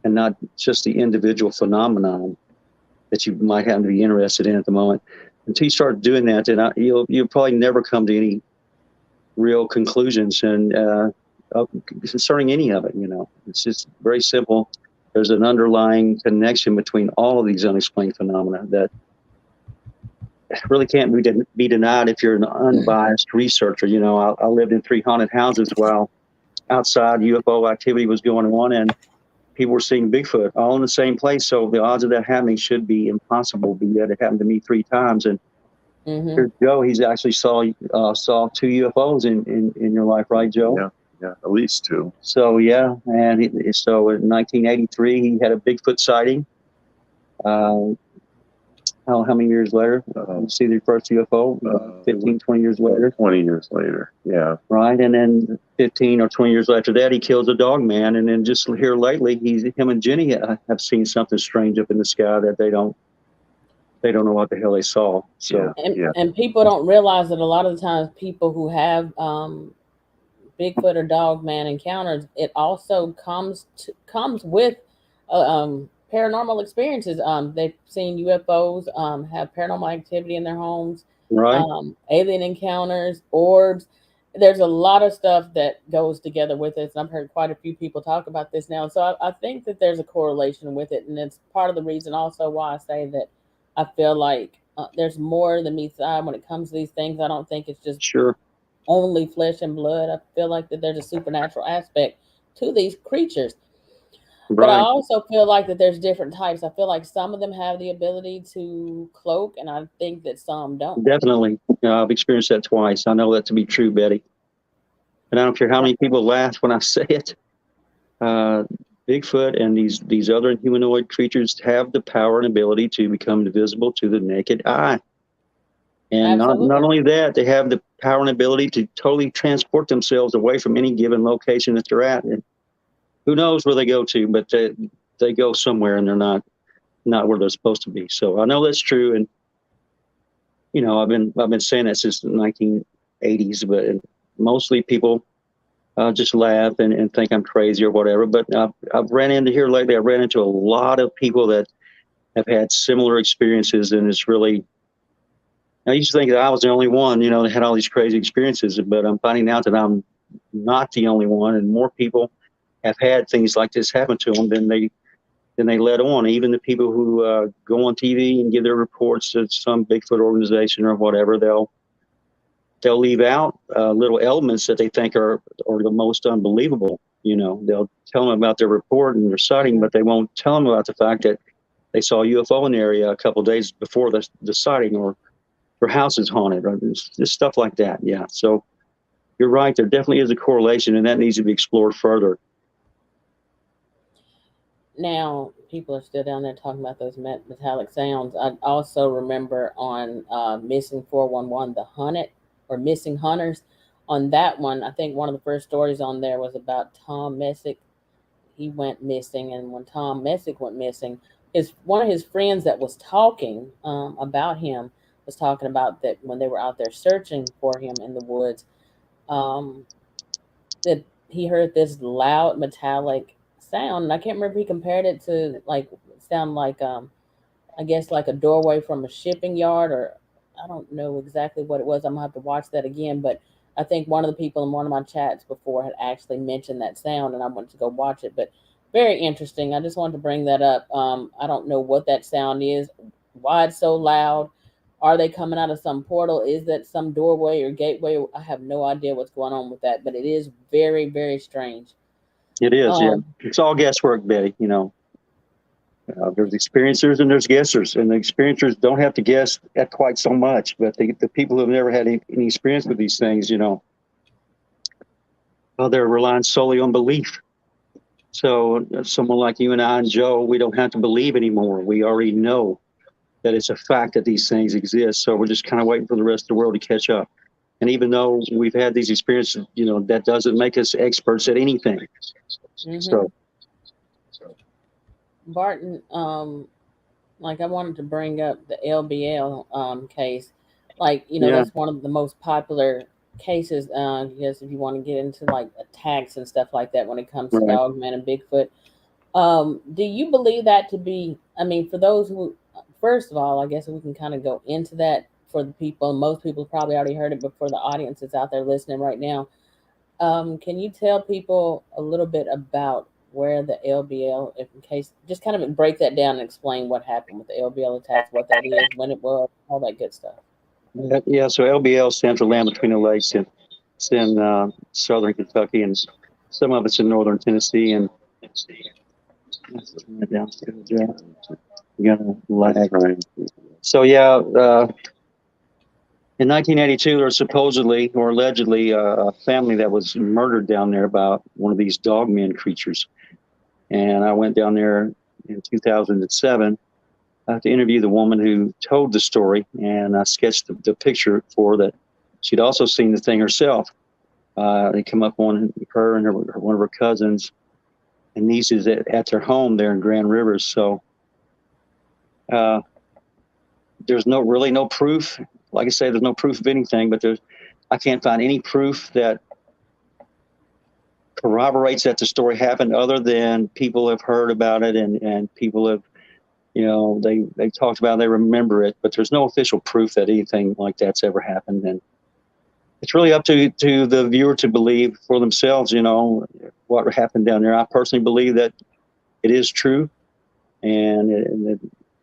and not just the individual phenomenon that you might happen to be interested in at the moment, until you start doing that, then you'll probably never come to any real conclusions and concerning any of it. It's just very simple. There's an underlying connection between all of these unexplained phenomena that really can't be denied if you're an unbiased researcher. I lived in 3 haunted houses while outside UFO activity was going on, and people were seeing Bigfoot all in the same place. So the odds of that happening should be impossible, but yet it happened to me 3 times. And here's Joe. He's actually saw 2 UFOs in your life, right, Joe? Yeah, at least 2. So yeah, and so in 1983 he had a Bigfoot sighting. How many years later? See the first UFO? 15, 20 years later? 20 years later, yeah. Right, and then 15 or 20 years after that, he kills a Dogman. And then just here lately, him and Jenny have seen something strange up in the sky that they don't know what the hell they saw. So and people don't realize that a lot of the times people who have Bigfoot or Dogman encounters, it also comes with paranormal experiences. They've seen UFOs, have paranormal activity in their homes, right? Alien encounters, orbs. There's a lot of stuff that goes together with it. And I've heard quite a few people talk about this now. So I think that there's a correlation with it. And it's part of the reason also why I say that I feel like there's more than meets the eye when it comes to these things. I don't think it's just only flesh and blood. I feel like that there's a supernatural aspect to these creatures. But I Right. also feel like that there's different types. I feel like some of them have the ability to cloak, and I think that some don't. Definitely. I've experienced that twice. I know that to be true, Betty. And I don't care how many people laugh when I say it. Uh, Bigfoot and these other humanoid creatures have the power and ability to become invisible to the naked eye. And not Absolutely. only that, they have the power and ability to totally transport themselves away from any given location that they're at. And who knows where they go to, but they go somewhere and they're not where they're supposed to be. So I know that's true. And I've been saying that since the 1980s, but mostly people just laugh and think I'm crazy or whatever. But I've ran into here lately. I've ran into a lot of people that have had similar experiences, and it's really. I used to think that I was the only one, that had all these crazy experiences, but I'm finding out that I'm not the only one, and more people have had things like this happen to them than they let on. Even the people who go on TV and give their reports to some Bigfoot organization or whatever, they'll leave out little elements that they think are the most unbelievable. They'll tell them about their report and their sighting, Mhm. but they won't tell them about the fact that they saw a UFO in the area a couple of days before the sighting, or their house is haunted, or just stuff like that. Yeah. So you're right. There definitely is a correlation, and that needs to be explored further. Now, people are still down there talking about those metallic sounds. I also remember on Missing 411, the hunted or missing hunters. On that one, I think one of the first stories on there was about Tom Messick. He went missing, and when Tom Messick went missing, his one of his friends that was talking about him was talking about that when they were out there searching for him in the woods, um, that he heard this loud metallic sound, and I can't remember if he compared it to like sound like I guess like a doorway from a shipping yard, or I don't know exactly what it was. I'm gonna have to watch that again, but I think one of the people in one of my chats before had actually mentioned that sound, and I wanted to go watch it. But very interesting. I just wanted to bring that up. I don't know what that sound is, why it's so loud. Are they coming out of some portal? Is that some doorway or gateway? I have no idea what's going on with that, but it is very, very strange. It is, yeah. Um, It's all guesswork, Betty. There's experiencers and there's guessers, and the experiencers don't have to guess at quite so much, but the people who have never had any experience with these things, well, they're relying solely on belief. So someone like you and I and Joe, we don't have to believe anymore. We already know that it's a fact that these things exist. So we're just kind of waiting for the rest of the world to catch up. And even though we've had these experiences, that doesn't make us experts at anything. mhm. So Barton, like I wanted to bring up the LBL case. Like, yeah, that's one of the most popular cases. Yes, if you want to get into like attacks and stuff like that when it comes to right. Dogman and Bigfoot. Do you believe that to be, I mean, for those who, first of all, I guess we can kind of go into that for the people. Most people probably already heard it, but for the audience that's out there listening right now, can you tell people a little bit about where the LBL, if in case, just kind of break that down and explain what happened with the LBL attacks, what that is, when it was, all that good stuff. Yeah, so LBL stands for Land Between the Lakes, and it's in southern Kentucky, and some of it's in northern Tennessee. And you got a lag. So yeah, in 1982, there was supposedly or allegedly a family that was murdered down there by one of these dogman creatures. And I went down there in 2007 to interview the woman who told the story, and I sketched the picture for that. She'd also seen the thing herself. They come up on her and one of her cousins and nieces at their home there in Grand Rivers. So uh, there's really no proof. Like I say, there's no proof of anything, but I can't find any proof that corroborates that the story happened, other than people have heard about it and people have, they talked about it, they remember it, but there's no official proof that anything like that's ever happened. And it's really up to the viewer to believe for themselves, what happened down there. I personally believe that it is true.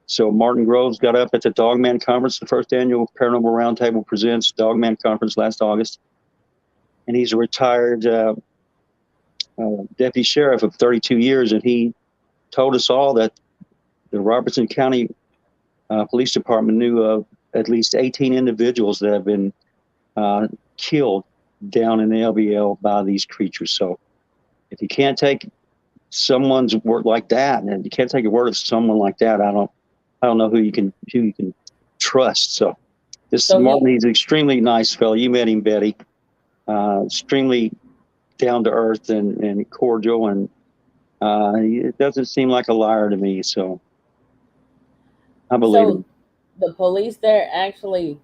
So Martin Groves got up at the Dogman Conference, the first annual Paranormal Roundtable Presents Dogman Conference last August. and he's a retired deputy sheriff of 32 years, and he told us all that the Robertson County Police Department knew of at least 18 individuals that have been killed down in the LBL by these creatures. So if you can't take someone's word like that, and you can't take a word of someone like that, I don't know who you can trust. So this Martin, he's an extremely nice fellow. You met him, Betty. Extremely down to earth and cordial, and it doesn't seem like a liar to me. So I believe him. The police there actually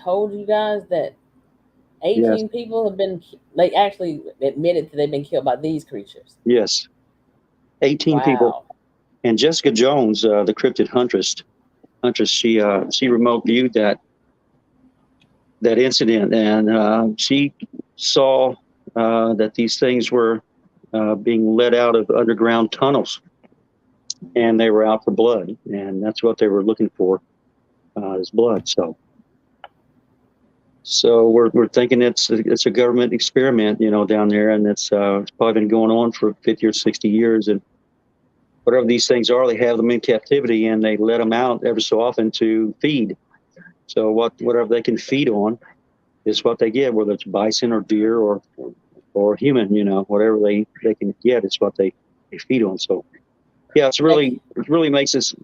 told you guys that 18 people have been, they actually admitted that they've been killed by these creatures. Yes. 18 people. And Jessica Jones, the cryptid huntress, she remote viewed that incident, and she saw that these things were being let out of underground tunnels, and they were out for blood, and that's what they were looking for, is blood. So we're thinking it's a government experiment, down there, and it's probably been going on for 50 or 60 years, and whatever these things are, they have them in captivity, and they let them out every so often to feed. So whatever they can feed on is what they get, whether it's bison or deer or human, whatever they can get, it's what they feed on. So yeah, it really makes us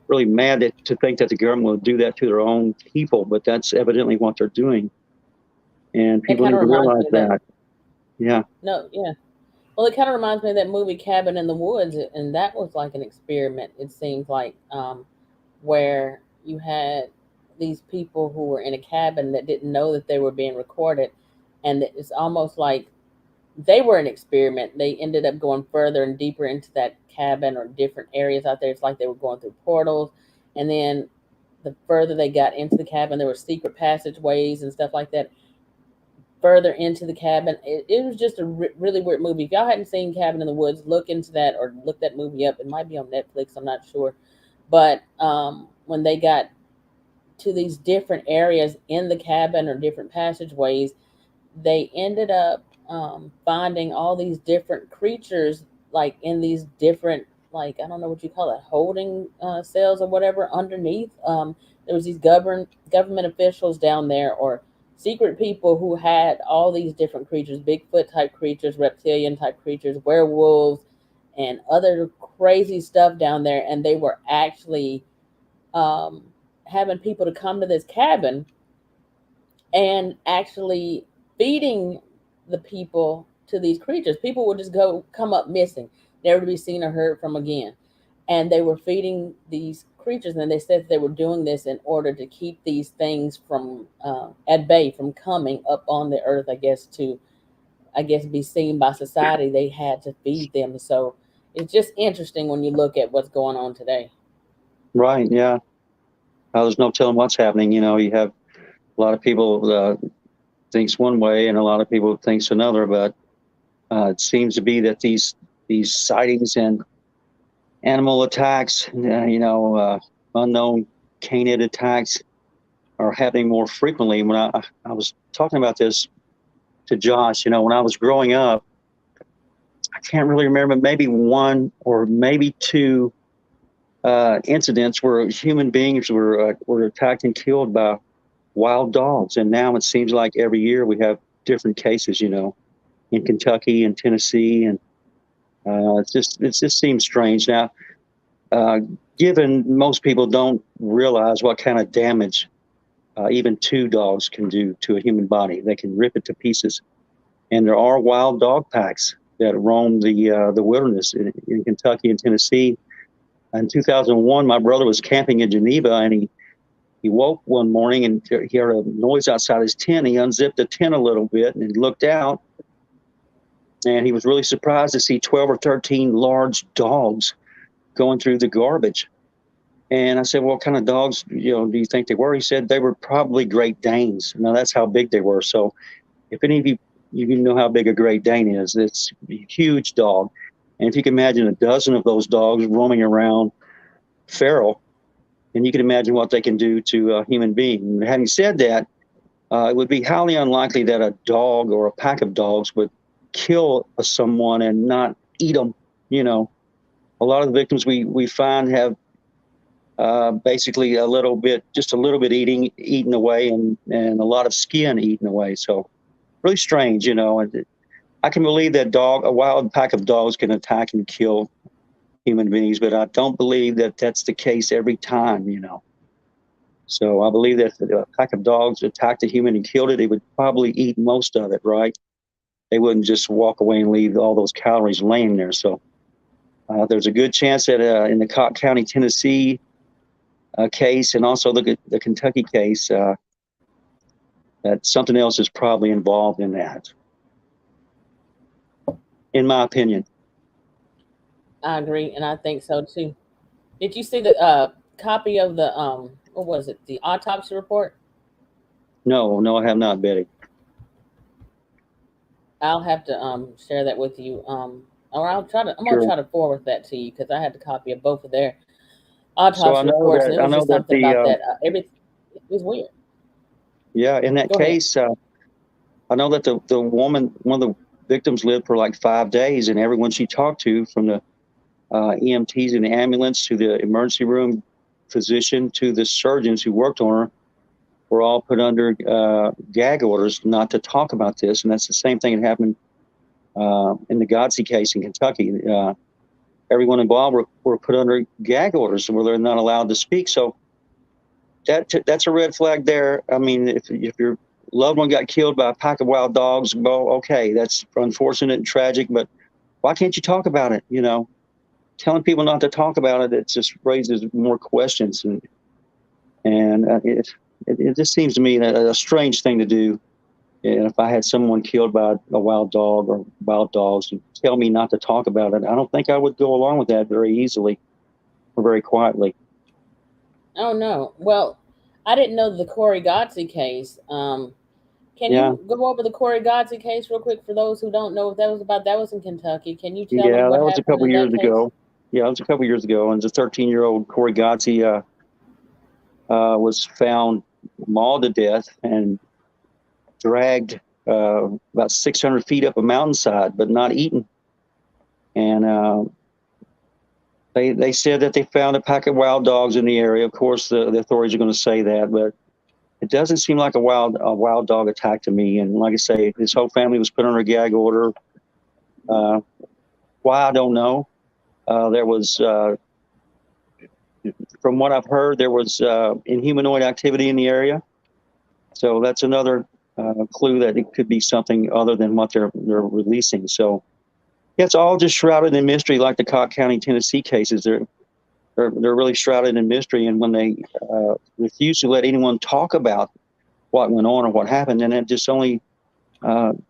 really mad to think that the government will do that to their own people, but that's evidently what they're doing. And people need to realize that. Yeah. No, yeah. Well, it kind of reminds me of that movie Cabin in the Woods, and that was like an experiment, it seems like, where you had these people who were in a cabin that didn't know that they were being recorded, and it's almost like they were an experiment. They ended up going further and deeper into that cabin or different areas out there. It's like they were going through portals, and then the further they got into the cabin, there were secret passageways and stuff like that further into the cabin. It was just a really weird movie. If y'all hadn't seen Cabin in the Woods, look into that or look that movie up. It might be on Netflix, I'm not sure. But when they got to these different areas in the cabin or different passageways, they ended up finding all these different creatures, like in these different, like, I don't know what you call it, holding cells or whatever underneath. There was these government officials down there, or secret people, who had all these different creatures, Bigfoot type creatures, reptilian type creatures, werewolves, and other crazy stuff down there. And they were actually having people to come to this cabin and actually feeding the people to these creatures. People would just come up missing, never to be seen or heard from again. And they were feeding these creatures, and they said that they were doing this in order to keep these things from at bay, from coming up on the earth, I guess be seen by society. They had to feed them. So it's just interesting when you look at what's going on today. Right. Yeah. There's no telling what's happening. You have a lot of people thinks one way and a lot of people thinks another, but it seems to be that these sightings and animal attacks, unknown canid attacks are happening more frequently. When I was talking about this to Josh, when I was growing up, I can't really remember, maybe one or maybe two incidents where human beings were attacked and killed by wild dogs. And now it seems like every year we have different cases, in Kentucky and Tennessee. And it just seems strange. Now, given most people don't realize what kind of damage even two dogs can do to a human body. They can rip it to pieces. And there are wild dog packs that roam the wilderness in Kentucky and Tennessee. In 2001, my brother was camping in Geneva, and he woke one morning and he heard a noise outside his tent. He unzipped the tent a little bit and he looked out, and he was really surprised to see 12 or 13 large dogs going through the garbage. And I said, well, what kind of dogs, do you think they were? He said they were probably Great Danes. Now, that's how big they were. So if any of you know how big a Great Dane is, it's a huge dog. And if you can imagine a dozen of those dogs roaming around feral, and you can imagine what they can do to a human being. And having said that, it would be highly unlikely that a dog or a pack of dogs would kill someone and not eat them. You know, a lot of the victims we find have basically just a little bit eaten away, and a lot of skin eaten away. So really strange, you know. And I can believe that a wild pack of dogs can attack and kill human beings, but I don't believe that that's the case every time, you know. So I believe that if a pack of dogs attacked a human and killed it, they would probably eat most of it, right? They wouldn't just walk away and leave all those calories laying there. So there's a good chance that in the Cobb County, Tennessee case, and also the Kentucky case, that something else is probably involved in that, in my opinion. I agree, and I think so too. Did you see the copy of the what was it? The autopsy report? No, I have not, Betty. I'll have to share that with you. Or I'm Sure. gonna try to forward that to you because I had the copy of both of their autopsy So I know reports, and it was just that something about that. Everything it was weird. yeah, in that Go ahead. case, I know that the woman, one of the victims, lived for like 5 days, and everyone she talked to, from the EMTs in the ambulance to the emergency room physician to the surgeons who worked on her, were all put under gag orders not to talk about this. And that's the same thing that happened in the Godsey case in Kentucky. Everyone involved were put under gag orders where they're not allowed to speak. So that's a red flag there. I mean, if your loved one got killed by a pack of wild dogs, well, okay, that's unfortunate and tragic, but why can't you talk about it? You know, telling people not to talk about it, it just raises more questions, and it just seems to me a strange thing to do. And if I had someone killed by a wild dog or wild dogs and tell me not to talk about it, I don't think I would go along with that very easily or very quietly. Oh no. Well, I didn't know the Corey Godsey case. Can Yeah, you go over the Corey Godsey case real quick for those who don't know what that was about? That was in Kentucky. Can you tell them yeah, what that was a happened couple in years that case? ago. Yeah, it was a couple years ago, and the 13-year-old Corey Godsey was found mauled to death and dragged about 600 feet up a mountainside, but not eaten. And they said that they found a pack of wild dogs in the area. Of course, the authorities are going to say that, but it doesn't seem like a wild dog attack to me. And like I say, his whole family was put under a gag order. Why, I don't know. There was, from what I've heard, there was inhumanoid activity in the area. So that's another clue that it could be something other than what they're releasing. So yeah, it's all just shrouded in mystery, like the Cobb County, Tennessee cases. They're really shrouded in mystery, and when they refuse to let anyone talk about what went on or what happened, then it just only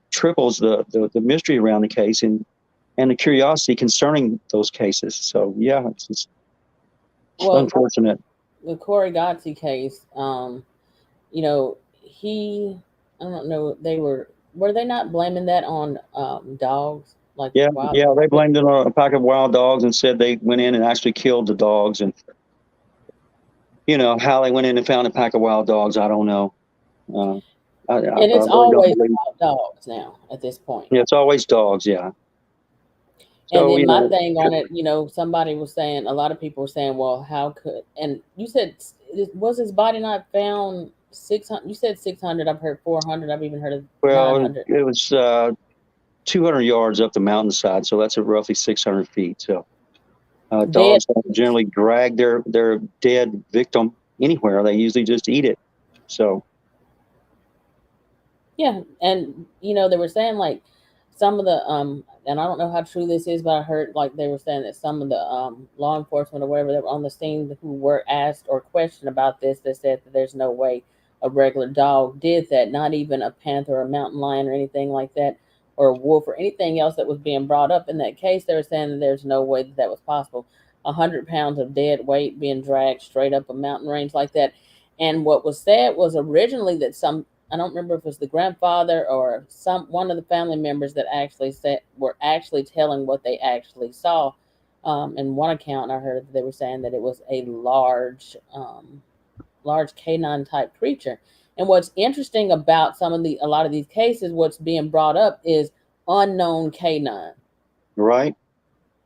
triples the mystery around the case and the curiosity concerning those cases. So yeah, it's Well, unfortunate. the Corey Godsey case, you know, I don't know, were they not blaming that on dogs, like Yeah, wild? yeah, they blamed it on a pack of wild dogs and said they went in and actually killed the dogs. And you know how they went in and found a pack of wild dogs, I don't know. Uh, I And it's really don't always believe. wild dogs now at this point. Yeah, it's always dogs. Yeah. And So then you my know, thing on it, somebody was saying, a lot of people were saying, well, how could, and you said, was his body not found 600? You said 600. I've heard 400. I've even heard of well, 900. it was 200 yards up the mountainside, so that's at roughly 600 feet. So Dead. dogs don't generally drag their dead victim anywhere. They usually just eat it. So Yeah. And, they were saying like some of the, and I don't know how true this is, but I heard like they were saying that some of the law enforcement or whatever that were on the scene who were asked or questioned about this, they said that there's no way a regular dog did that, not even a panther or a mountain lion or anything like that, or a wolf or anything else that was being brought up in that case. They were saying that there's no way that was possible. 100 pounds of dead weight being dragged straight up a mountain range like that. And what was said was originally that I don't remember if it was the grandfather or one of the family members that actually were actually telling what they actually saw. In one account, I heard that they were saying that it was a large canine type creature, And what's interesting about a lot of these cases, what's being brought up is unknown canine. Right.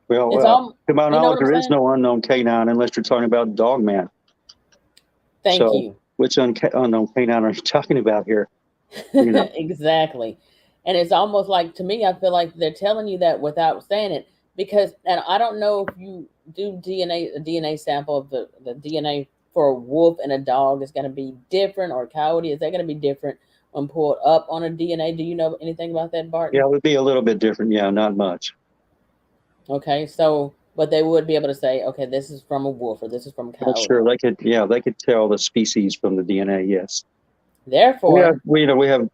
Well, It's all, to my you know knowledge, what I'm there is saying? no unknown canine unless you're talking about Dogman. Thank So, you. which unknown canine are you talking about here? You know. Exactly. And it's almost like, to me, I feel like they're telling you that without saying it, because, and I don't know if you do a DNA sample of the DNA for a wolf and a dog is going to be different, or a coyote, is that going to be different when pulled up on a DNA? Do you know anything about that, Yeah, Barton? it would be a little bit different. Yeah, not much. Okay, so, but they would be able to say, okay, this is from a wolf or this is from a Well, coyote. sure, they could. Yeah, they could tell the species from the DNA. Yes. Therefore, We have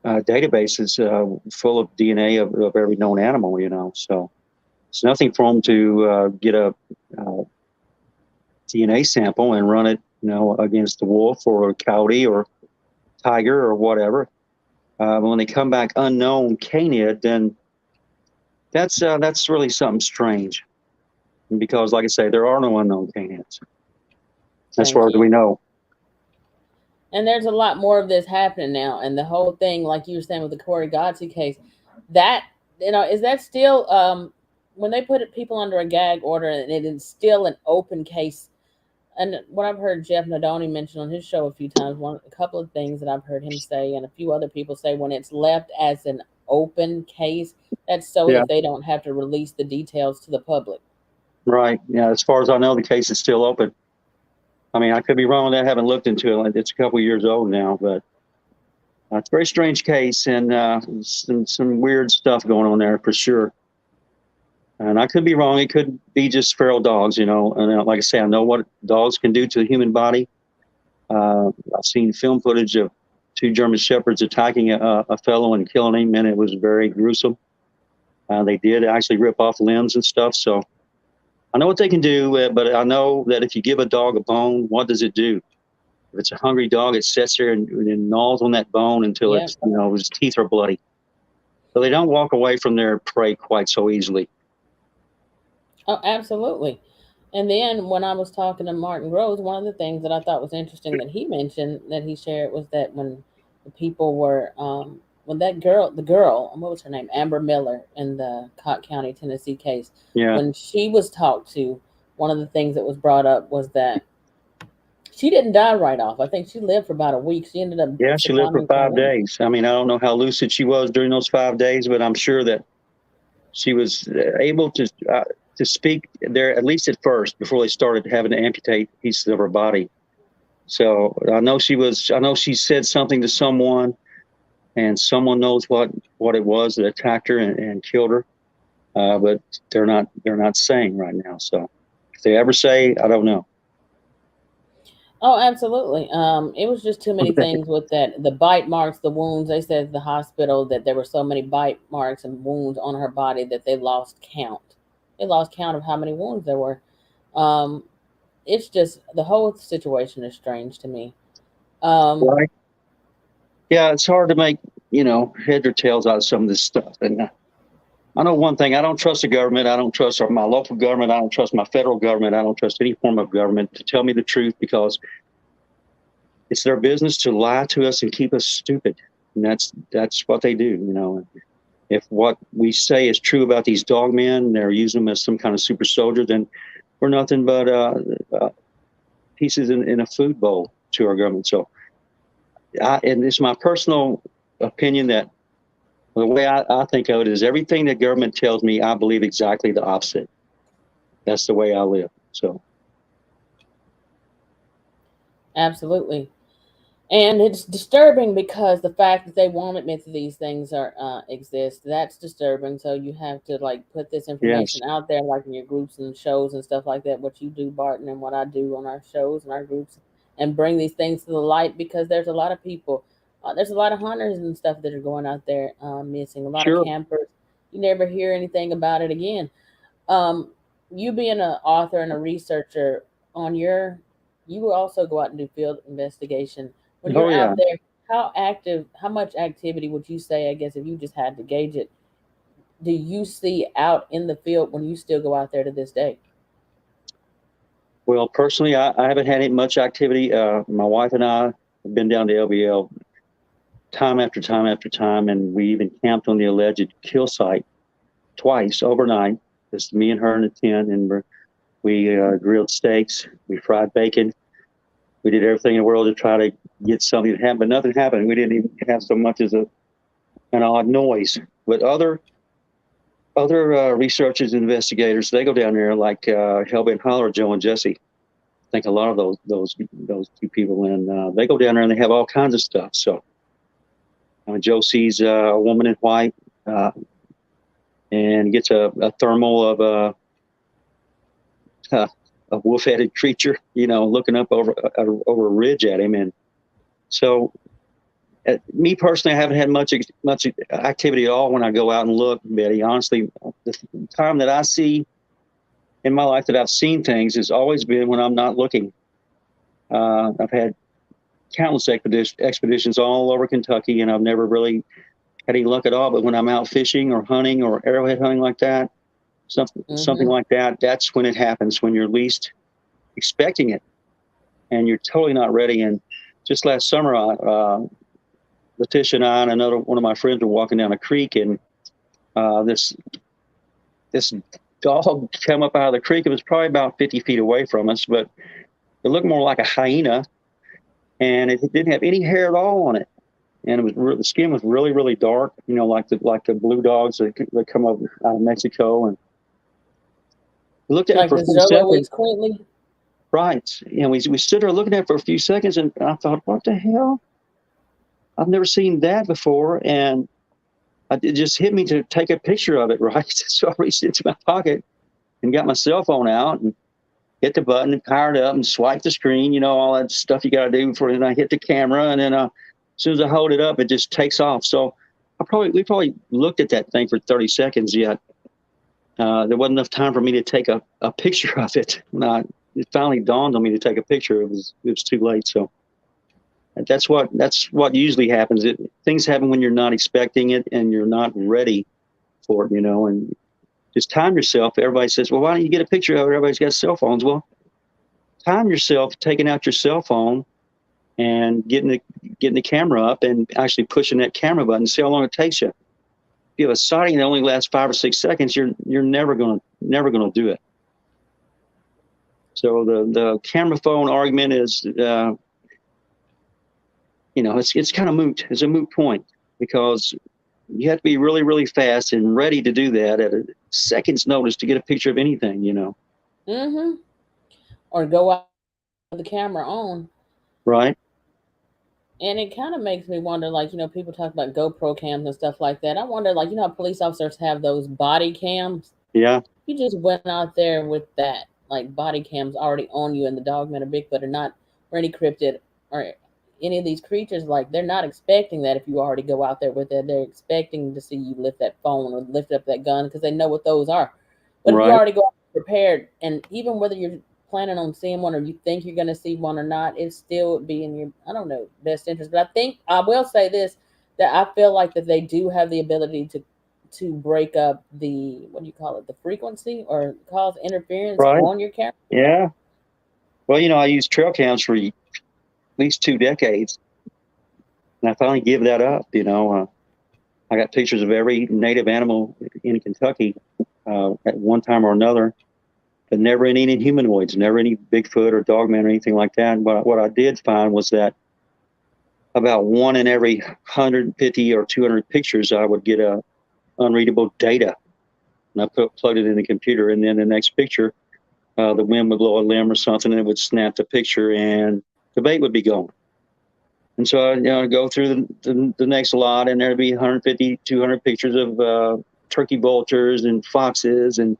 databases full of DNA of every known animal. So it's nothing for them to get a DNA sample and run it, against the wolf or a coyote or tiger or whatever. When they come back unknown canid, then that's really something strange, because, like I say, there are no unknown canids as thank far as we you. know. And there's a lot more of this happening now. And the whole thing, like you were saying with the Corey Godsey case, that, is that still, when they put people under a gag order and it is still an open case? And what I've heard Jeff Nadoni mention on his show a few times, a couple of things that I've heard him say, and a few other people say, when it's left as an open case, that's so Yeah, that they don't have to release the details to the public. right. Yeah, as far as I know, the case is still open. I mean, I could be wrong with that. I haven't looked into it. It's a couple of years old now, but it's a very strange case, and some weird stuff going on there for sure. And I could be wrong. It could be just feral dogs, And like I say, I know what dogs can do to the human body. I've seen film footage of two German shepherds attacking a fellow and killing him, and it was very gruesome. They did actually rip off limbs and stuff. So I know what they can do, but I know that if you give a dog a bone, what does it do? If it's a hungry dog, it sits there and gnaws on that bone until Yep. it's, its teeth are bloody. So they don't walk away from their prey quite so easily. Oh, absolutely. And then when I was talking to Martin Rose, one of the things that I thought was interesting that he mentioned, that he shared, was that when the people were, when the girl, what was her name, Amber Miller, in the Cott County, Tennessee case, Yeah. when she was talked to, one of the things that was brought up was that she didn't die right off. I think she lived for about a week. She ended up Yeah, she lived for succumbing to 5 days. I mean, I don't know how lucid she was during those 5 days, but I'm sure that she was able to speak there, at least at first, before they started having to amputate pieces of her body. So I know she said something to someone, and someone knows what it was that attacked her and killed her. But they're not saying right now. So if they ever say, I don't know. Oh, absolutely. It was just too many things with that. The bite marks, the wounds. They said at the hospital that there were so many bite marks and wounds on her body that they lost count. They lost count of how many wounds there were. Um, it's just, the whole situation is strange to me. Right. Yeah, it's hard to make, heads or tails out of some of this stuff. And I know one thing: I don't trust the government. I don't trust my local government. I don't trust my federal government. I don't trust any form of government to tell me the truth, because it's their business to lie to us and keep us stupid. And that's what they do. If what we say is true about these dog men, they're using them as some kind of super soldier, then we're nothing but pieces in a food bowl to our government. So, and it's my personal opinion that the way I think of it is, everything the government tells me, I believe exactly the opposite. That's the way I live. So, Absolutely. And it's disturbing because the fact that they won't admit that these things are exist, that's disturbing. So you have to, like, put this yes, information out there, like in your groups and shows and stuff like that, what you do, Barton, and what I do on our shows and our groups, and bring these things to the light, because there's a lot of people, there's a lot of hunters and stuff that are going out there missing, a lot of sure. campers. You never hear anything about it again. um, you being an author and a researcher, on your, you also go out and do field investigation. When Oh you're yeah. out there, how much activity would you say, I guess, if you just had to gauge it, do you see out in the field when you still go out there to this day? Well, personally, I haven't had much activity. My wife and I I've been down to LBL time after time after time, and we even camped on the alleged kill site twice overnight. Just me and her in a tent, and we grilled steaks, we fried bacon, we did everything in the world to try to get something to happen, but nothing happened. We didn't even have so much as an odd noise. But other researchers and investigators, they go down there like Hellbent Holler, Joe and Jesse. I think a lot of those two people, and they go down there and they have all kinds of stuff. So Joe sees a woman in white and gets a thermal of a wolf-headed creature, looking up over a ridge at him. And so, me personally, I haven't had much activity at all when I go out and look, Betty. Honestly, the time that I see in my life that I've seen things has always been when I'm not looking. I've had countless expeditions all over Kentucky, and I've never really had any luck at all. But when I'm out fishing or hunting or arrowhead hunting like that, something like that, that's when it happens, when you're least expecting it and you're totally not ready. And just last summer, Letitia and I and another one of my friends were walking down a creek, and this dog came up out of the creek. It was probably about 50 feet away from us, but it looked more like a hyena, and it didn't have any hair at all on it. And it was the skin was really, really dark, like the blue dogs that come up out of Mexico. And we looked at it for a few seconds. Right. And we stood there looking at it for a few seconds, and I thought, what the hell? I've never seen that before. And it just hit me to take a picture of it, right? So I reached into my pocket and got my cell phone out and hit the button and powered up and swiped the screen, all that stuff you got to do before. And I hit the camera, and then as soon as I hold it up, it just takes off. So we probably looked at that thing for 30 seconds yet. There wasn't enough time for me to take a picture of it. When it finally dawned on me to take a picture, it was too late. So that's what usually happens. Things happen when you're not expecting it and you're not ready for it, and just time yourself. Everybody says, well, why don't you get a picture of it? Everybody's got cell phones. Well, time yourself taking out your cell phone and getting the camera up and actually pushing that camera button. See how long it takes you. If you have a sighting that only lasts 5 or 6 seconds, you're never gonna do it. So the camera phone argument is, it's kind of moot. It's a moot point, because you have to be really, really fast and ready to do that at a second's notice to get a picture of anything, Or go out with the camera on. Right. And it kind of makes me wonder, people talk about GoPro cams and stuff like that. I wonder, how police officers have those body cams. Yeah. You just went out there with that, body cams already on you, and the Dogman or Bigfoot or any cryptid or any of these creatures, they're not expecting that if you already go out there with it. They're expecting to see you lift that phone or lift up that gun because they know what those are. But if you already go prepared, and even whether you're planning on seeing one or you think you're going to see one or not, it still would be in your, best interest. But I think I will say this, that I feel like that they do have the ability to break up the, the frequency, or cause interference on your camera. Yeah. Well, I used trail cams for at least 2 decades, and I finally give that up. I got pictures of every native animal in Kentucky at one time or another, but never any humanoids, never any Bigfoot or Dogman or anything like that. But what I did find was that about 1 in every 150 or 200 pictures, I would get a unreadable data, and I plugged it in the computer, and then the next picture, the wind would blow a limb or something, and it would snap the picture, and the bait would be gone. And so I go through the next lot, and there'd be 150, 200 pictures of turkey vultures and foxes and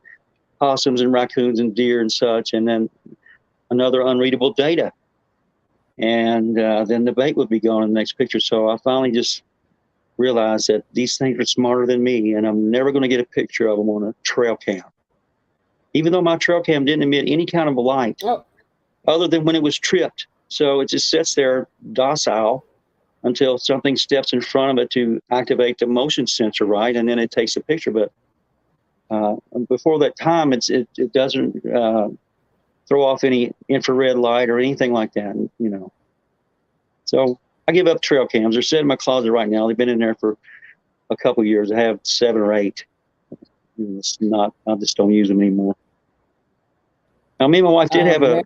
possums and raccoons and deer and such, and then another unreadable data. And then the bait would be gone in the next picture. So I finally just realized that these things are smarter than me, and I'm never going to get a picture of them on a trail cam. Even though my trail cam didn't emit any kind of a light, other than when it was tripped. So it just sits there docile until something steps in front of it to activate the motion sensor, right? And then it takes a picture. But before that time, it doesn't throw off any infrared light or anything like that, So I give up trail cams. They're sitting in my closet right now. They've been in there for a couple of years. I have 7 or 8. It's not. I just don't use them anymore. Now, me and my wife did have a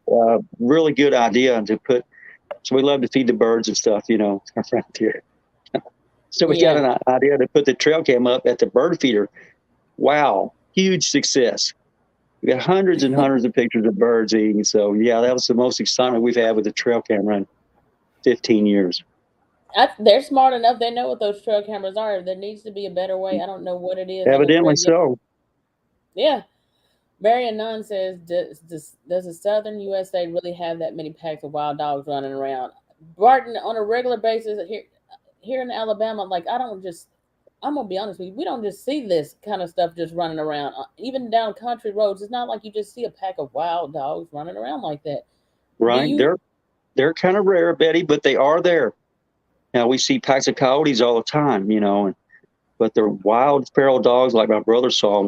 really good idea to put. So we love to feed the birds and stuff, around here. So we got an idea to put the trail cam up at the bird feeder. Wow, huge success. We got hundreds and hundreds of pictures of birds eating. So yeah, that was the most excitement we've had with the trail camera in 15 years. They're smart enough. They know what those trail cameras are. There needs to be a better way. I don't know what it is. Evidently so. Yeah. Marion Nunn says, does the southern USA really have that many packs of wild dogs running around? Barton, on a regular basis here in Alabama, like I'm gonna be honest with you, we don't just see this kind of stuff just running around. Even down country roads, it's not like you just see a pack of wild dogs running around like that. Right. They're kind of rare, Betty, but they are there. Now we see packs of coyotes all the time, but they're wild feral dogs like my brother saw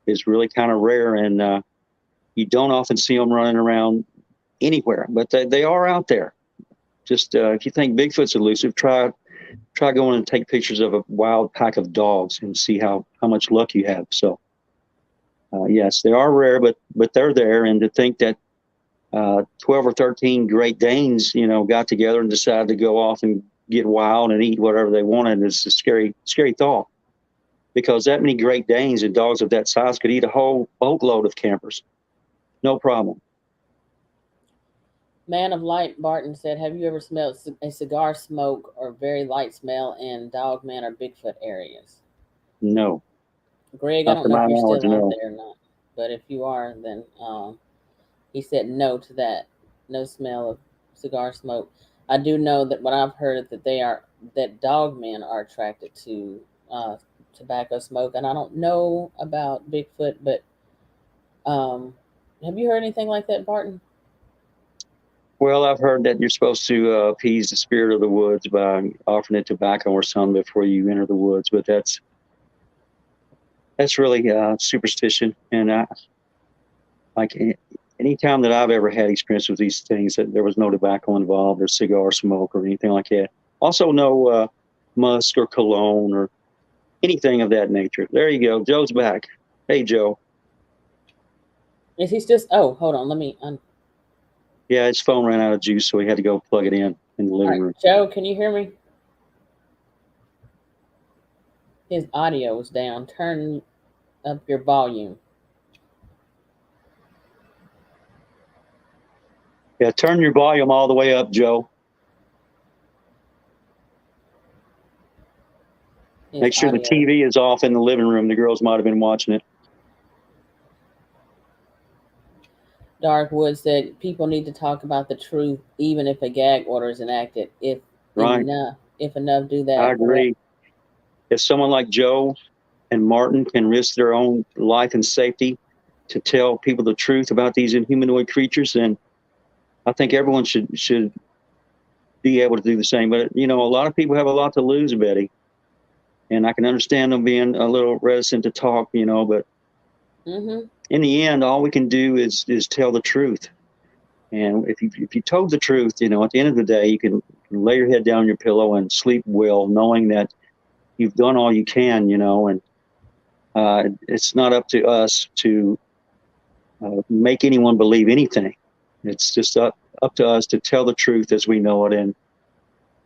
is really kind of rare, and you don't often see them running around anywhere, but they are out there. Just if you think Bigfoot's elusive, try going and take pictures of a wild pack of dogs and see how much luck you have. So yes, they are rare, but they're there. And to think that 12 or 13 Great Danes, got together and decided to go off and get wild and eat whatever they wanted is a scary thought. Because that many Great Danes and dogs of that size could eat a whole boatload of campers. No problem. Man of Light Barton said, have you ever smelled a cigar smoke or very light smell in Dogman or Bigfoot areas? No. Greg, I don't know if you're still out there or not. But if you are, then he said no to that. No smell of cigar smoke. I do know that what I've heard that dogmen are attracted to tobacco smoke, and I don't know about Bigfoot, but have you heard anything like that, Barton? Well, I've heard that you're supposed to appease the spirit of the woods by offering it tobacco or something before you enter the woods, but that's really superstition. And any time that I've ever had experience with these things, that there was no tobacco involved or cigar smoke or anything like that. Also, no musk or cologne or anything of that nature. There you go. Joe's back. Hey, Joe. Is he just? Oh, hold on. Let me. Yeah, his phone ran out of juice, so he had to go plug it in the living room. Joe, can you hear me? His audio is down. Turn up your volume. Yeah, turn your volume all the way up, Joe. Make sure the TV is off in the living room. The girls might have been watching it. Darkwood said people need to talk about the truth, even if a gag order is enacted. If enough do that. I agree. If someone like Joe and Martin can risk their own life and safety to tell people the truth about these inhumanoid creatures, then I think everyone should be able to do the same. But a lot of people have a lot to lose, Betty, and I can understand them being a little reticent to talk. But in the end, all we can do is tell the truth. And if you told the truth, at the end of the day, you can lay your head down on your pillow and sleep well, knowing that you've done all you can. And it's not up to us to make anyone believe anything. It's just up to us to tell the truth as we know it, and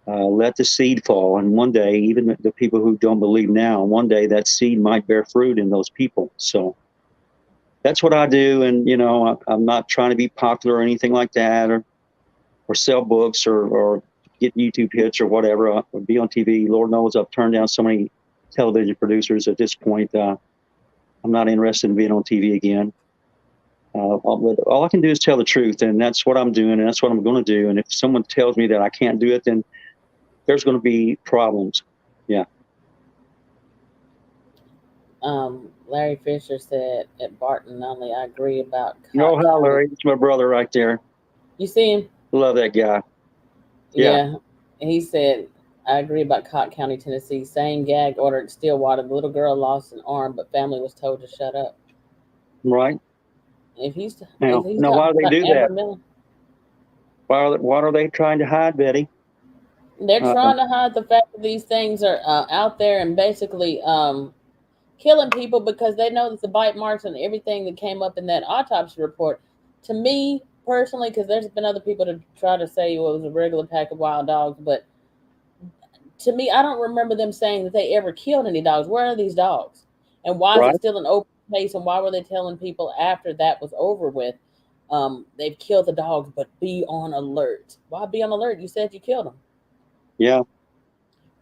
let the seed fall. And one day, even the people who don't believe now, one day that seed might bear fruit in those people. So that's what I do. And, I'm not trying to be popular or anything like that, or sell books or get YouTube hits or whatever, or be on TV. Lord knows I've turned down so many television producers at this point. I'm not interested in being on TV again. All I can do is tell the truth, and that's what I'm doing, and that's what I'm going to do. And if someone tells me that I can't do it, then there's going to be problems. Yeah. Larry Fisher said at Barton Nunnelly, I agree about. Oh, hi, Larry. It's my brother right there. You see him? Love that guy. Yeah. He said, I agree about Cotton County, Tennessee. Same gag order in Stillwater. The little girl lost an arm, but family was told to shut up. Right. If he's now why do they do that? Why are they trying to hide, Betty? They're Uh, trying to hide the fact that these things are out there and basically killing people because they know that the bite marks and everything that came up in that autopsy report. To me personally, because there's been other people to try to say, well, it was a regular pack of wild dogs, but to me, I don't remember them saying that they ever killed any dogs. Where are these dogs? And why is right? it still an open case? And why were they telling people after that was over with, they've killed the dogs, but be on alert? Why be on alert? You said you killed them. Yeah.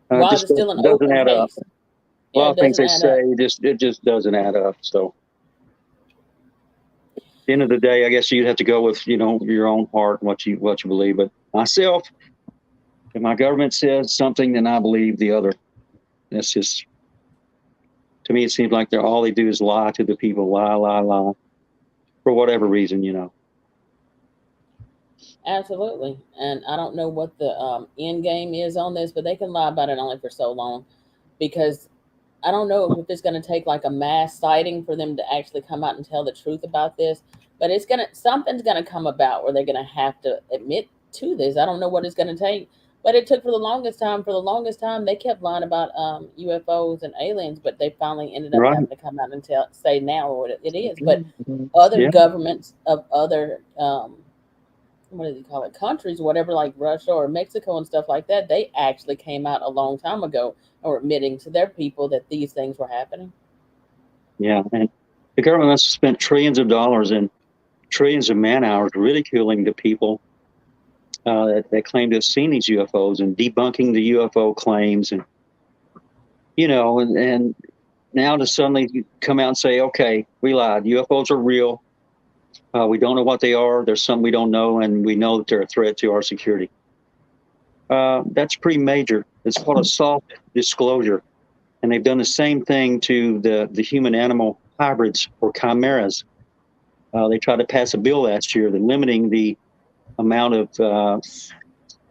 Why is Just it still an doesn't open add up. case? A Yeah, lot it of things doesn't they add up. say it just doesn't add up. So at the end of the day, I guess you'd have to go with your own heart and what you believe. But myself, if my government says something, then I believe the other. That's just, to me, it seems like all they do is lie to the people, lie for whatever reason. Absolutely. And I don't know what the end game is on this, but they can lie about it only for so long because I don't know if it's going to take like a mass sighting for them to actually come out and tell the truth about this, but something's going to come about where they're going to have to admit to this. I don't know what it's going to take, but it took for the longest time. For the longest time, they kept lying about UFOs and aliens, but they finally ended up Right. having to come out and say now what it is. But other Yeah. governments of other what do they call it, countries, whatever, like Russia or Mexico and stuff like that, they actually came out a long time ago and were admitting to their people that these things were happening. Yeah. And the government must have spent trillions of dollars and trillions of man hours ridiculing the people that claim to have seen these UFOs and debunking the UFO claims, and now to suddenly come out and say, okay, we lied. UFOs are real. We don't know what they are. There's some we don't know, and we know that they're a threat to our security. That's pretty major. It's called a soft disclosure. And they've done the same thing to the human animal hybrids or chimeras. They tried to pass a bill last year that limiting the amount of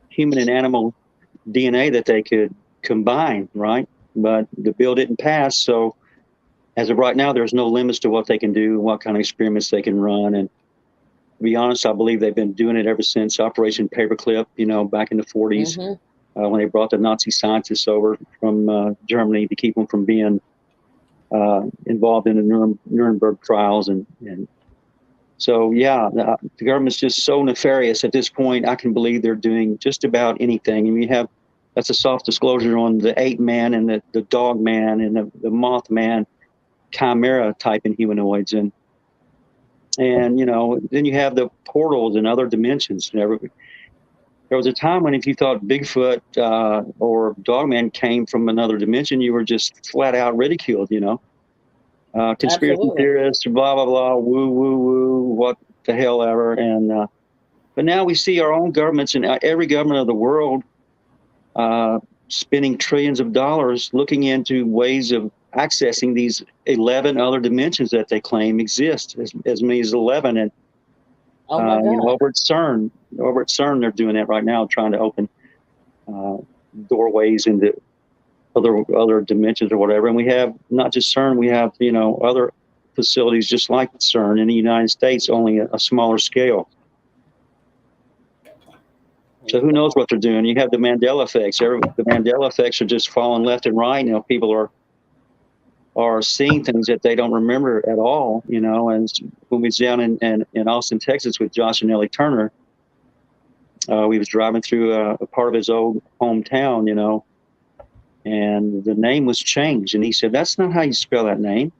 human and animal DNA that they could combine, right? But the bill didn't pass. So as of right now, there's no limits to what they can do, what kind of experiments they can run. And to be honest, I believe they've been doing it ever since Operation Paperclip, back in the 40s, Mm-hmm. when they brought the Nazi scientists over from Germany to keep them from being involved in the Nuremberg trials. And so, yeah, the government's just so nefarious at this point. I can believe they're doing just about anything. And that's a soft disclosure on the ape man and the dog man and the moth man chimera type in humanoids. And then you have the portals and other dimensions. There was a time when if you thought Bigfoot or Dogman came from another dimension, you were just flat out ridiculed. Conspiracy Absolutely. theorists, blah blah blah, woo woo woo, what the hell ever. And but now we see our own governments and every government of the world spending trillions of dollars looking into ways of accessing these 11 other dimensions that they claim exist, as many as 11. And Oh my God. over at CERN, they're doing that right now, trying to open doorways into other dimensions or whatever. And we have not just CERN, we have other facilities just like CERN in the United States, only a smaller scale. So who knows what they're doing? You have the Mandela effects. The Mandela effects are just falling left and right. People are seeing things that they don't remember at all. And when we was down in Austin, Texas, with Josh and Ellie Turner, we was driving through a part of his old hometown, and the name was changed, and he said, "That's not how you spell that name."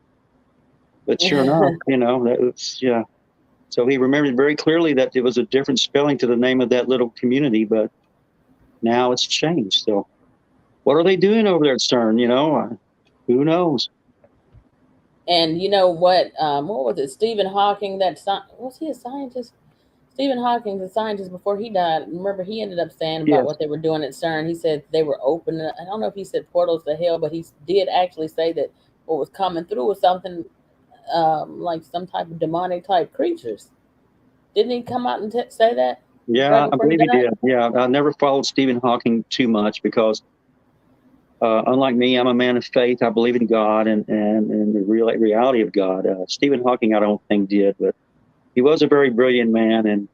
But sure enough, that was, yeah. So he remembered very clearly that it was a different spelling to the name of that little community, but now it's changed. So what are they doing over there at CERN? Who knows? And you know what was it? Stephen Hawking, was he a scientist? Stephen Hawking, the scientist, before he died, remember he ended up saying about Yes. what they were doing at CERN. He said they were open. I don't know if he said portals to hell, but he did actually say that what was coming through was something like some type of demonic type creatures. Didn't he come out and say that right Yeah, I before he believe he died? did. Yeah, I never followed Stephen Hawking too much because, unlike me, I'm a man of faith. I believe in God and the reality of God. Stephen Hawking, I don't think did, but he was a very brilliant man, and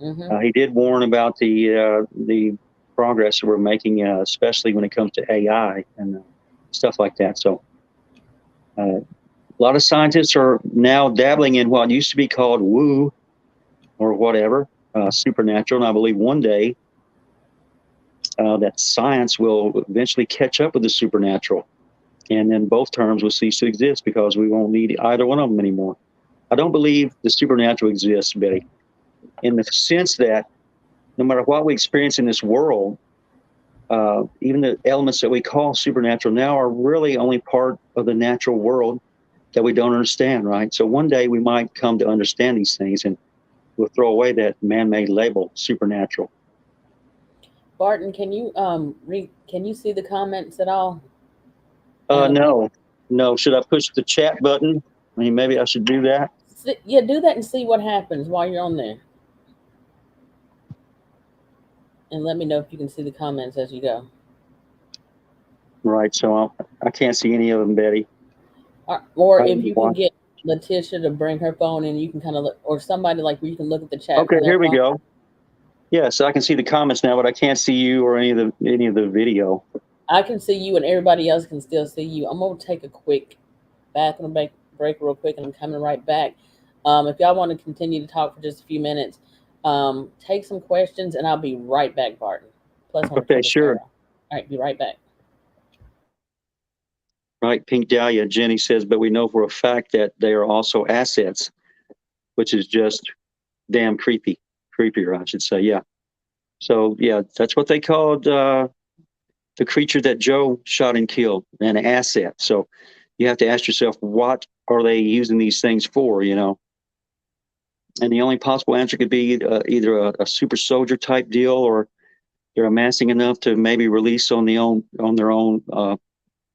Mm-hmm. he did warn about the progress that we're making, especially when it comes to AI and stuff like that. So a lot of scientists are now dabbling in what used to be called woo or whatever, supernatural. And I believe one day that science will eventually catch up with the supernatural. And then both terms will cease to exist because we won't need either one of them anymore. I don't believe the supernatural exists, Betty, in the sense that no matter what we experience in this world, even the elements that we call supernatural now are really only part of the natural world that we don't understand, right? So one day we might come to understand these things, and we'll throw away that man-made label, supernatural. Barton, can you can you see the comments at all? No. Should I push the chat button? I mean, maybe I should do that. Yeah, do that and see what happens while you're on there. And let me know if you can see the comments as you go. Right. So I can't see any of them, Betty. Or if you can get Letitia to bring her phone in, you can kind of look, or somebody like where you can look at the chat. Okay, here we go. Yeah, so I can see the comments now, but I can't see you or any of the video. I can see you, and everybody else can still see you. I'm gonna take a quick bathroom break real quick, and I'm coming right back. If y'all want to continue to talk for just a few minutes, take some questions, and I'll be right back, Barton. Plus, okay, sure. All right, be right back. Right, Pink Dahlia, Jenny says, but we know for a fact that they are also assets, which is just damn creepier, I should say. Yeah. So yeah, that's what they called the creature that Joe shot and killed, an asset. So you have to ask yourself, what are they using these things for? You know. And the only possible answer could be either a super soldier type deal, or they're amassing enough to maybe release on their own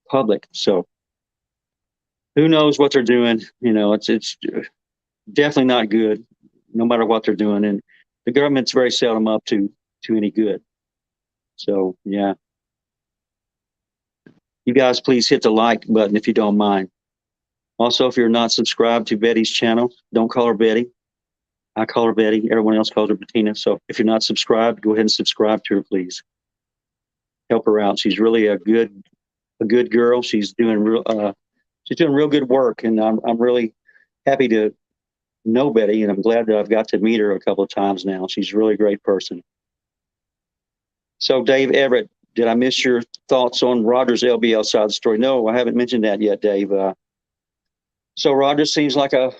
public. So who knows what they're doing? You know, it's definitely not good, no matter what they're doing, and the government's very seldom up to any good. So yeah, you guys please hit the like button if you don't mind. Also, if you're not subscribed to Betty's channel, don't call her Betty. I call her Betty. Everyone else calls her Bettina. So if you're not subscribed, go ahead and subscribe to her, please. Help her out. She's really a good girl. She's doing real good work, and I'm really happy to know Betty, and I'm glad that I've got to meet her a couple of times now. She's a really great person. So Dave Everett, did I miss your thoughts on Roger's LBL side of the story? No, I haven't mentioned that yet, Dave. So Roger seems like I've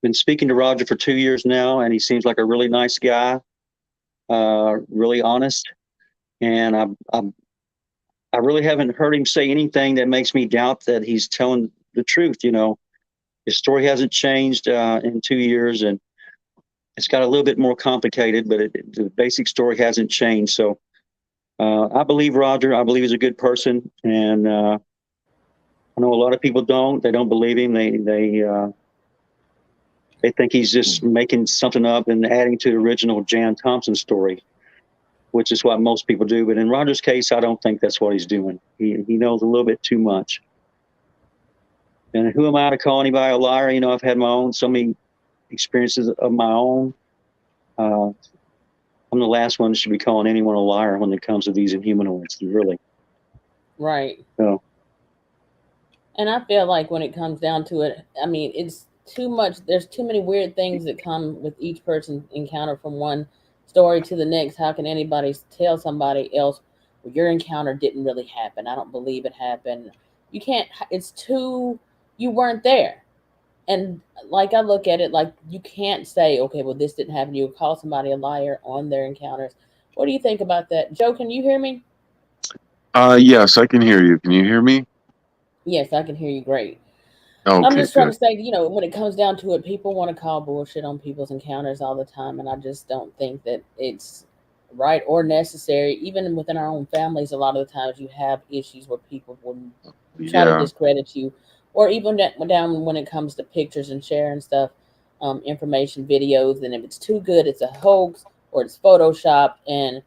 been speaking to Roger for 2 years now, and he seems like a really nice guy, really honest, and I really haven't heard him say anything that makes me doubt that he's telling the truth. You know, his story hasn't changed in 2 years, and it's got a little bit more complicated, but the basic story hasn't changed. So I believe Roger. I believe he's a good person, and I know a lot of people don't. They don't believe him. They think he's just making something up and adding to the original Jan Thompson story, which is what most people do. But in Roger's case, I don't think that's what he's doing. He knows a little bit too much. And who am I to call anybody a liar? You know, I've had so many experiences of my own. I'm the last one that should be calling anyone a liar when it comes to these inhumanoids, really. Right. So. And I feel like when it comes down to it, I mean, it's too much. There's too many weird things that come with each person's encounter from one story to the next. How can anybody tell somebody else, well, your encounter didn't really happen? I don't believe it happened. You can't, you weren't there. And like I look at it, like you can't say, okay, well, this didn't happen. You would call somebody a liar on their encounters. What do you think about that? Joe, can you hear me? Yes, I can hear you. Can you hear me? Yes, I can hear you great. Okay, I'm just trying good. to say, you know, when it comes down to it, people want to call bullshit on people's encounters all the time, and I just don't think that it's right or necessary. Even within our own families, a lot of the times you have issues where people will try to discredit you, or even down when it comes to pictures and sharing stuff, information, videos, and if it's too good, it's a hoax or it's photoshopped. And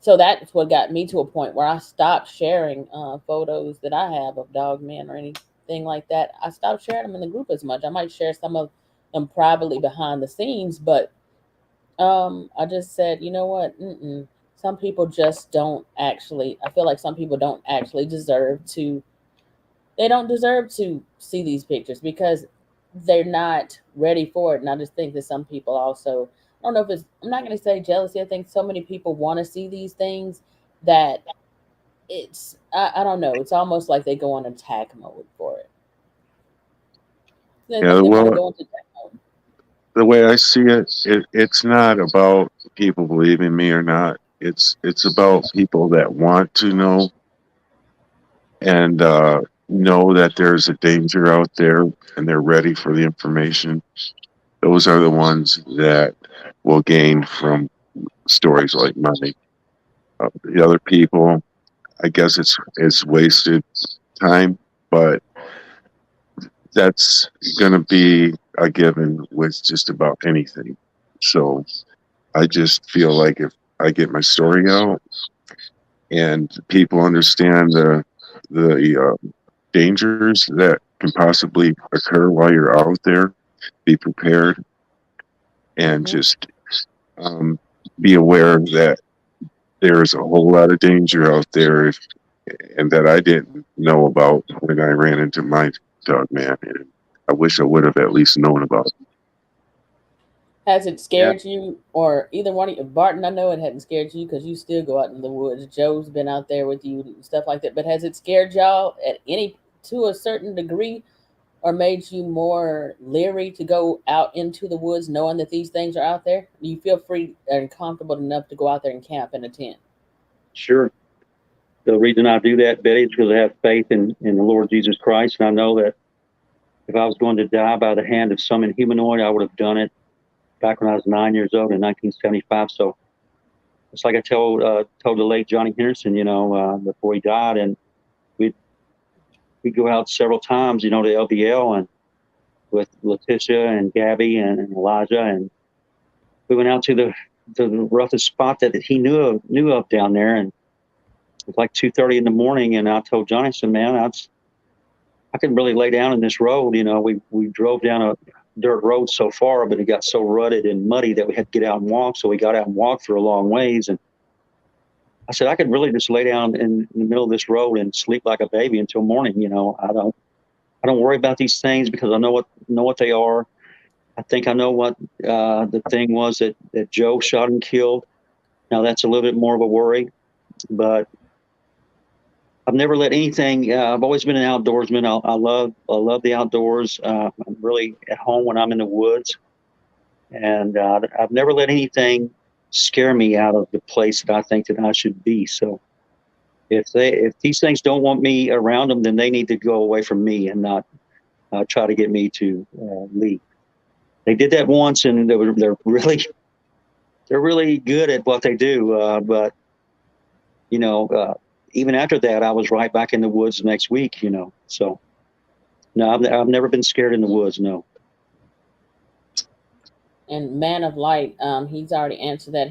so that's what got me to a point where I stopped sharing photos that I have of Dogman or anything like that. I stopped sharing them in the group as much. I might share some of them privately behind the scenes, but I just said, you know what? Some people just don't actually. I feel like some people don't actually deserve to. They don't deserve to see these pictures because they're not ready for it. And I just think that some people also. I don't know if it's. I'm not going to say jealousy. I think so many people want to see these things that it's. I don't know. It's almost like they go on attack mode for it. Yeah, They want to well, go into attack mode. the way I see it, it's not about people believing me or not. It's about people that want to know and know that there's a danger out there and they're ready for the information. Those are the ones that will gain from stories like mine. The other people, I guess it's wasted time, but that's going to be a given with just about anything. So I just feel like if I get my story out and people understand the dangers that can possibly occur while you're out there, be prepared and Hmm. just um, be aware that there's a whole lot of danger out there and that I didn't know about when I ran into my dog man. And I wish I would have at least known about it. Has it Yeah. scared you, or either one of you? Barton, I know it hadn't scared you because you still go out in the woods. Joe's been out there with you and stuff like that. But has it scared y'all at any to a certain degree, or made you more leery to go out into the woods, knowing that these things are out there? Do you feel free and comfortable enough to go out there and camp in a tent? Sure. The reason I do that, Betty, is because I have faith in the Lord Jesus Christ. And I know that if I was going to die by the hand of some humanoid, I would have done it back when I was 9 years old in 1975. So it's like I told the late Johnny Henderson, before he died, and we'd, we'd go out several times, to LBL and with Letitia and Gabby and Elijah. And we went out to the roughest spot that he knew of down there. And it was like 2:30 in the morning. And I told Johnny, I said, man, I can really lay down in this road. We drove down a dirt road so far, but it got so rutted and muddy that we had to get out and walk. So we got out and walked for a long ways. And I said, I could really just lay down in the middle of this road and sleep like a baby until morning. I don't worry about these things because I know what they are. I think I know what the thing was that Joe shot and killed. Now that's a little bit more of a worry, but I've never let anything. I've always been an outdoorsman. I love the outdoors. I'm really at home when I'm in the woods, and I've never let anything scare me out of the place that I think that I should be. So if these things don't want me around them, then they need to go away from me and not try to get me to leave. They did that once, and they're really good at what they do. But you know, uh, even after that, I was right back in the woods next week. So no, I've never been scared in the woods. No. And Man of Light, he's already answered that.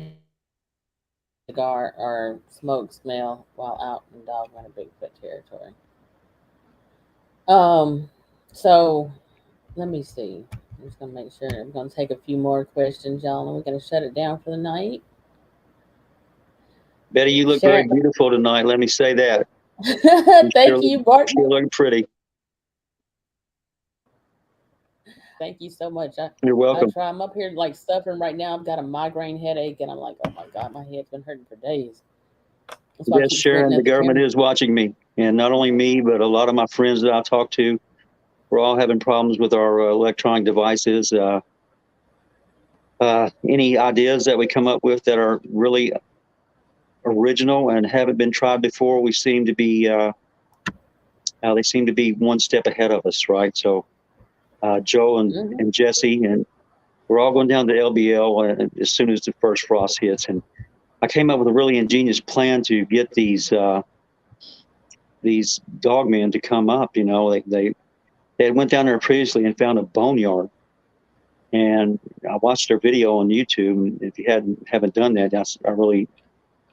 Cigar or smoke smell while out in Dogman or Bigfoot territory. Um, so let me see. I'm just gonna make sure. I'm gonna take a few more questions, y'all, and we're gonna shut it down for the night. Betty, you look very Sharon, beautiful tonight. Let me say that. You sure thank look, you, Barton. sure look pretty. Thank you so much. You're I welcome. try. I'm up here like suffering right now. I've got a migraine headache, and I'm like, oh my god, my head's been hurting for days. That's why I Yes, keep squinting Sharon, the at the government camera. is watching me, and not only me, but a lot of my friends that I talk to. We're all having problems with our electronic devices. Any ideas that we come up with that are really original and haven't been tried before, we seem to be they seem to be one step ahead of us, right? So Joe Hmm. and Jesse, and we're all going down to LBL as soon as the first frost hits. And I came up with a really ingenious plan to get these dogmen to come up. They had went down there previously and found a boneyard, and I watched their video on YouTube. If you haven't done that, I really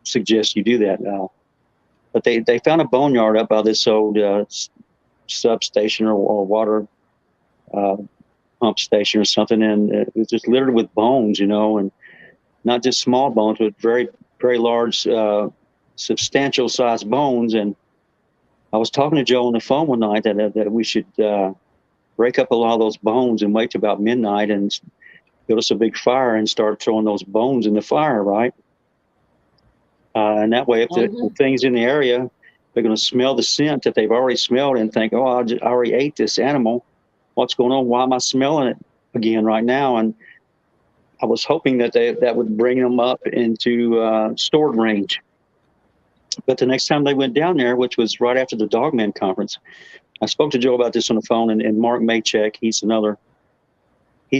suggest you do that. But they found a boneyard up by this old substation or water uh, pump station or something, and it was just littered with bones, and not just small bones, but very, very large, substantial sized bones. And I was talking to Joe on the phone one night that we should break up a lot of those bones and wait till about midnight and build us a big fire and start throwing those bones in the fire, right? And that way, if the things in the area, they're going to smell the scent that they've already smelled and think, oh, I already ate this animal. What's going on? Why am I smelling it again right now? And I was hoping that that would bring them up into stored range. But the next time they went down there, which was right after the Dogman conference, I spoke to Joe about this on the phone, and Mark Maychek, he's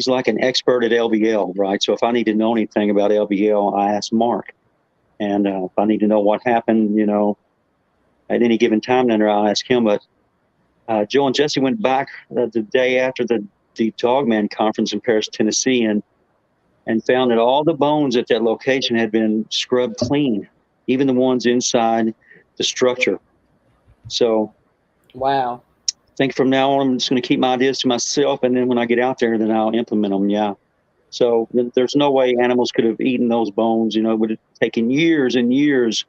like an expert at LBL, right? So if I need to know anything about LBL, I ask Mark. And if I need to know what happened, you know, at any given time, then I'll ask him. But Joe and Jesse went back the day after the Dogman conference in Paris, Tennessee, and found that all the bones at that location had been scrubbed clean, even the ones inside the structure. So, wow. I think from now on, I'm just going to keep my ideas to myself, and then when I get out there, then I'll implement them. Yeah. So there's no way animals could have eaten those bones. You know, it would have taken years and years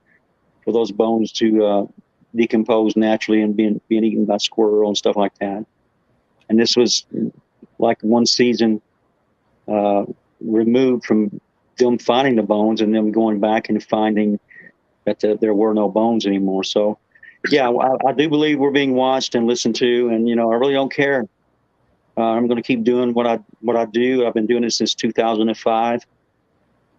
for those bones to decompose naturally and being eaten by squirrel and stuff like that. And this was like one season removed from them finding the bones and them going back and finding that there were no bones anymore. So, yeah, I do believe we're being watched and listened to, and you know, I really don't care. I'm going to keep doing what I do. I've been doing it since 2005,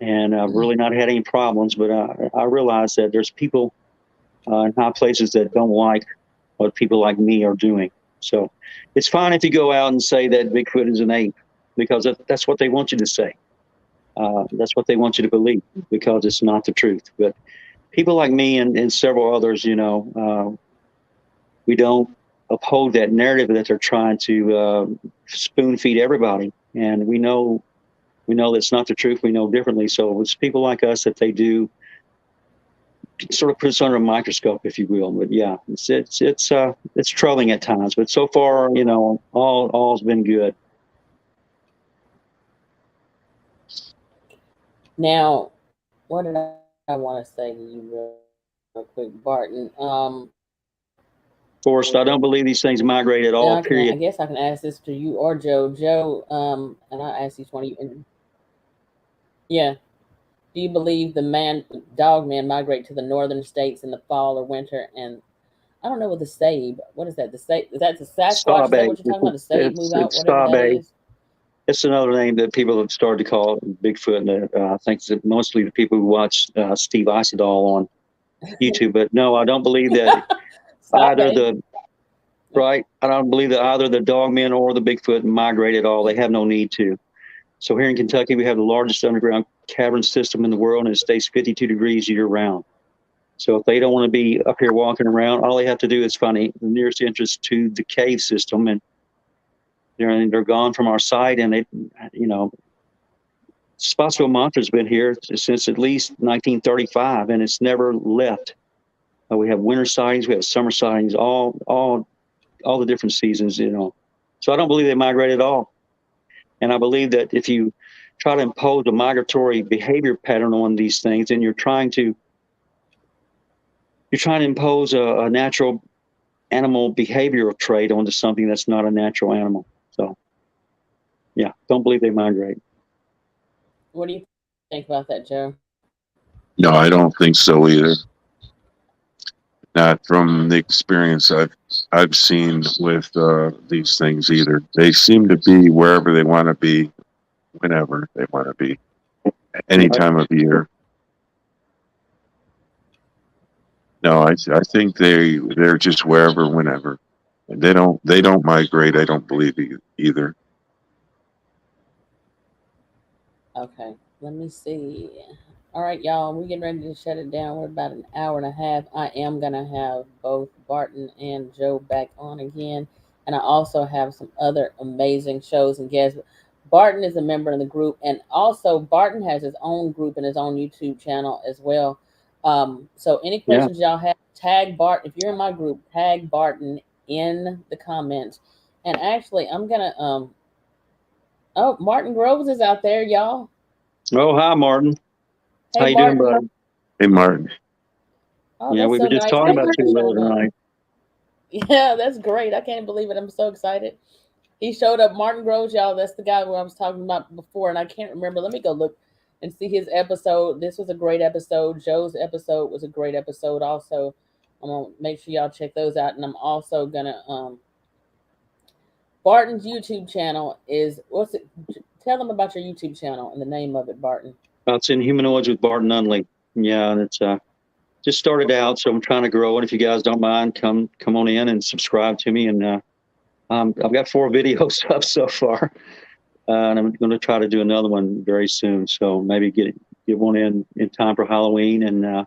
and I've really not had any problems. But I realize that there's people in high places that don't like what people like me are doing. So it's fine if you go out and say that Bigfoot is an ape, because that's what they want you to say. That's what they want you to believe, because it's not the truth. But people like me and several others, you know, we don't uphold that narrative that they're trying to spoon feed everybody. And we know that's not the truth. We know differently. So it's people like us that they do sort of put us under a microscope, if you will. But yeah, it's troubling at times. But so far, you know, all's been good. Now, what did I want to say to you real quick, Barton? Forrest, I don't believe these things migrate at all, period. I guess I can ask this to you or Joe. Joe, and I ask each one of you. Yeah. Do you believe the dogmen migrate to the northern states in the fall or winter? And I don't know what the Sabe. What is that? The Sabe? Is that the Sasquatch? Is that what you're talking about? The Sabe move out, whatever that is? It's another name that people have started to call Bigfoot. And I think that mostly the people who watch Steve Isidol on YouTube. But no, I don't believe that I don't believe that either the Dogmen or the Bigfoot migrate at all. They have no need to. So here in Kentucky, we have the largest underground cavern system in the world, and it stays 52 degrees year round. So if they don't want to be up here walking around, all they have to do is find the nearest entrance to the cave system, and they're gone from our site. And they, you know, Spotsville Monster's been here since at least 1935, and it's never left. We have winter sightings, we have summer sightings, all the different seasons, you know. So I don't believe they migrate at all. And I believe that if you try to impose a migratory behavior pattern on these things, then you're trying to impose a natural animal behavioral trait onto something that's not a natural animal. So, yeah, don't believe they migrate. What do you think about that, Joe? No, I don't think so either. Not from the experience I've seen with these things either. They seem to be wherever they want to be, whenever they want to be, any time of year. No, I think they're just wherever, whenever. They don't migrate. I don't believe either. Okay, let me see. All right, y'all, we're getting ready to shut it down. We're about an hour and a half. I am going to have both Barton and Joe back on again. And I also have some other amazing shows and guests. Barton is a member of the group. And also, Barton has his own group and his own YouTube channel as well. So any questions y'all have, tag Barton. If you're in my group, tag Barton in the comments. And actually, I'm going to... Oh, Martin Groves is out there, y'all. Oh, hi, Martin. How you doing, Barton. bud? Hey, Martin. Oh, Yeah, that's we so were just nice. talking Thank about you you for the showing other up. night. Yeah, that's great. I can't believe it. I'm so excited. He showed up. Martin Groves, y'all. That's the guy who I was talking about before, and I can't remember. Let me go look and see his episode. This was a great episode. Joe's episode was a great episode. Also, I'm gonna make sure y'all check those out, and I'm also gonna Barton's YouTube channel is what's it? Tell them about your YouTube channel and the name of it, Barton. It's in Humanoids with Barton Nunnelly. Yeah, and it's just started out, so I'm trying to grow it. If you guys don't mind, come on in and subscribe to me. And I've got 4 videos up so far, and I'm going to try to do another one very soon. So maybe get one in time for Halloween. And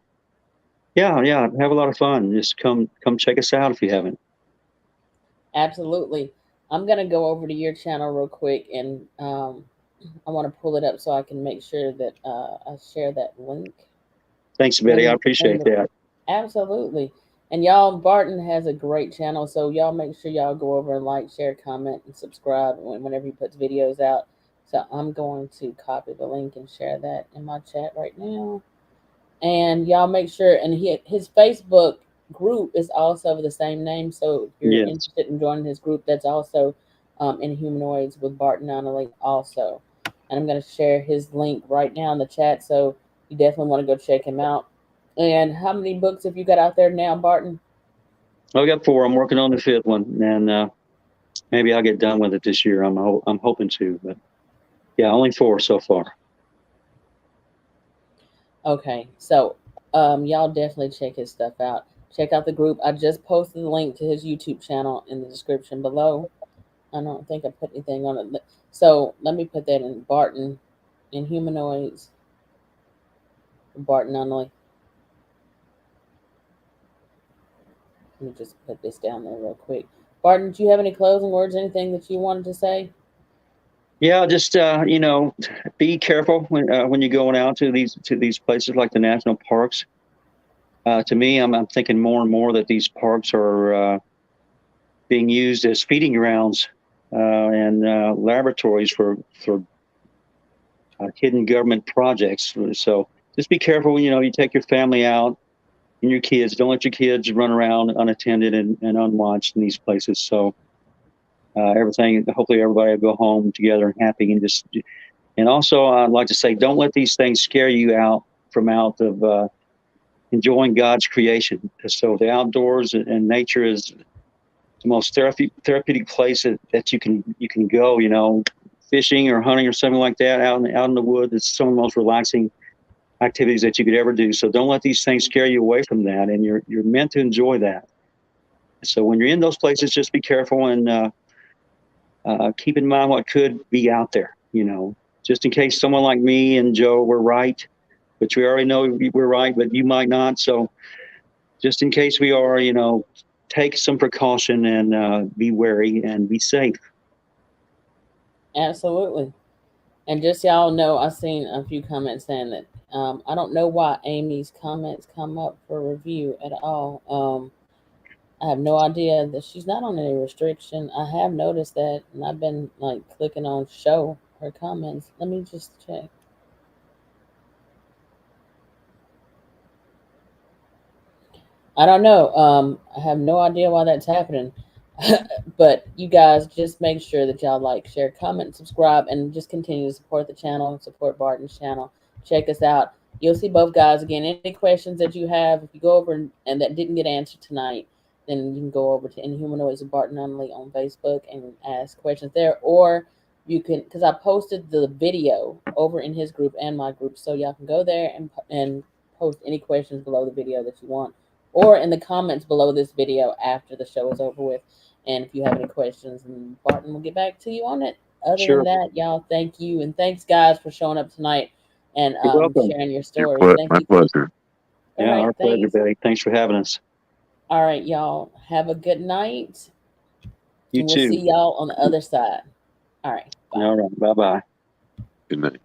yeah, have a lot of fun. Just come check us out if you haven't. Absolutely. I'm gonna go over to your channel real quick, and I want to pull it up so I can make sure that I share that link. Thanks, Betty. I appreciate that. Absolutely. And y'all, Barton has a great channel, so y'all make sure y'all go over and like, share, comment, and subscribe whenever he puts videos out. So I'm going to copy the link and share that in my chat right now. And y'all make sure, and his Facebook group is also the same name. So if you're Yes. interested in joining his group, that's also in Humanoids with Barton Nunnelly also. And I'm going to share his link right now in the chat, so you definitely want to go check him out. And how many books have you got out there now, Barton? I got 4. I'm working on the 5th one, and maybe I'll get done with it this year. I'm hoping to, but yeah, only 4 so far. Okay, so y'all definitely check his stuff out. Check out the group. I just posted the link to his YouTube channel in the description below. I don't think I put anything on it. So let me put that in Barton in Humanoids. Barton Nunnelly. Let me just put this down there real quick. Barton, do you have any closing words, anything that you wanted to say? Yeah, just be careful when you're going out to these places like the national parks. To me, I'm thinking more and more that these parks are being used as feeding grounds and laboratories for hidden government projects. So just be careful. You take your family out and your kids. Don't let your kids run around unattended and unwatched in these places. So hopefully everybody will go home together and happy. And also, I'd like to say, don't let these things scare you out of enjoying God's creation. So the outdoors and nature is the most therapeutic place that you can go. Fishing or hunting or something like that out in the woods. It's some of the most relaxing activities that you could ever do. So don't let these things scare you away from that. And you're meant to enjoy that. So when you're in those places, just be careful and keep in mind what could be out there. Just in case someone like me and Joe were right, which we already know we're right, but you might not. So just in case we are, take some precaution and be wary and be safe. Absolutely. And just y'all know, I've seen a few comments saying that I don't know why Amy's comments come up for review at all. I have no idea that she's not on any restriction. I have noticed that, and I've been like clicking on show her comments. Let me just check. I don't know. I have no idea why that's happening. But you guys just make sure that y'all like, share, comment, subscribe, and just continue to support the channel, support Barton's channel. Check us out. You'll see both guys again. Any questions that you have, if you go over and that didn't get answered tonight, then you can go over to Inhumanoids of Barton Nunnelly on Facebook and ask questions there. Or you can, because I posted the video over in his group and my group, so y'all can go there and post any questions below the video that you want, or in the comments below this video after the show is over with. And if you have any questions, and Barton will get back to you on it. Other than that, y'all, thank you. And thanks, guys, for showing up tonight and sharing your stories. Thank My you. pleasure. All Yeah, right, our pleasure, Betty. Thanks for having us. All right, y'all. Have a good night. You and we'll too. see y'all on the other side. All right. Bye. All right. Bye-bye. Good night.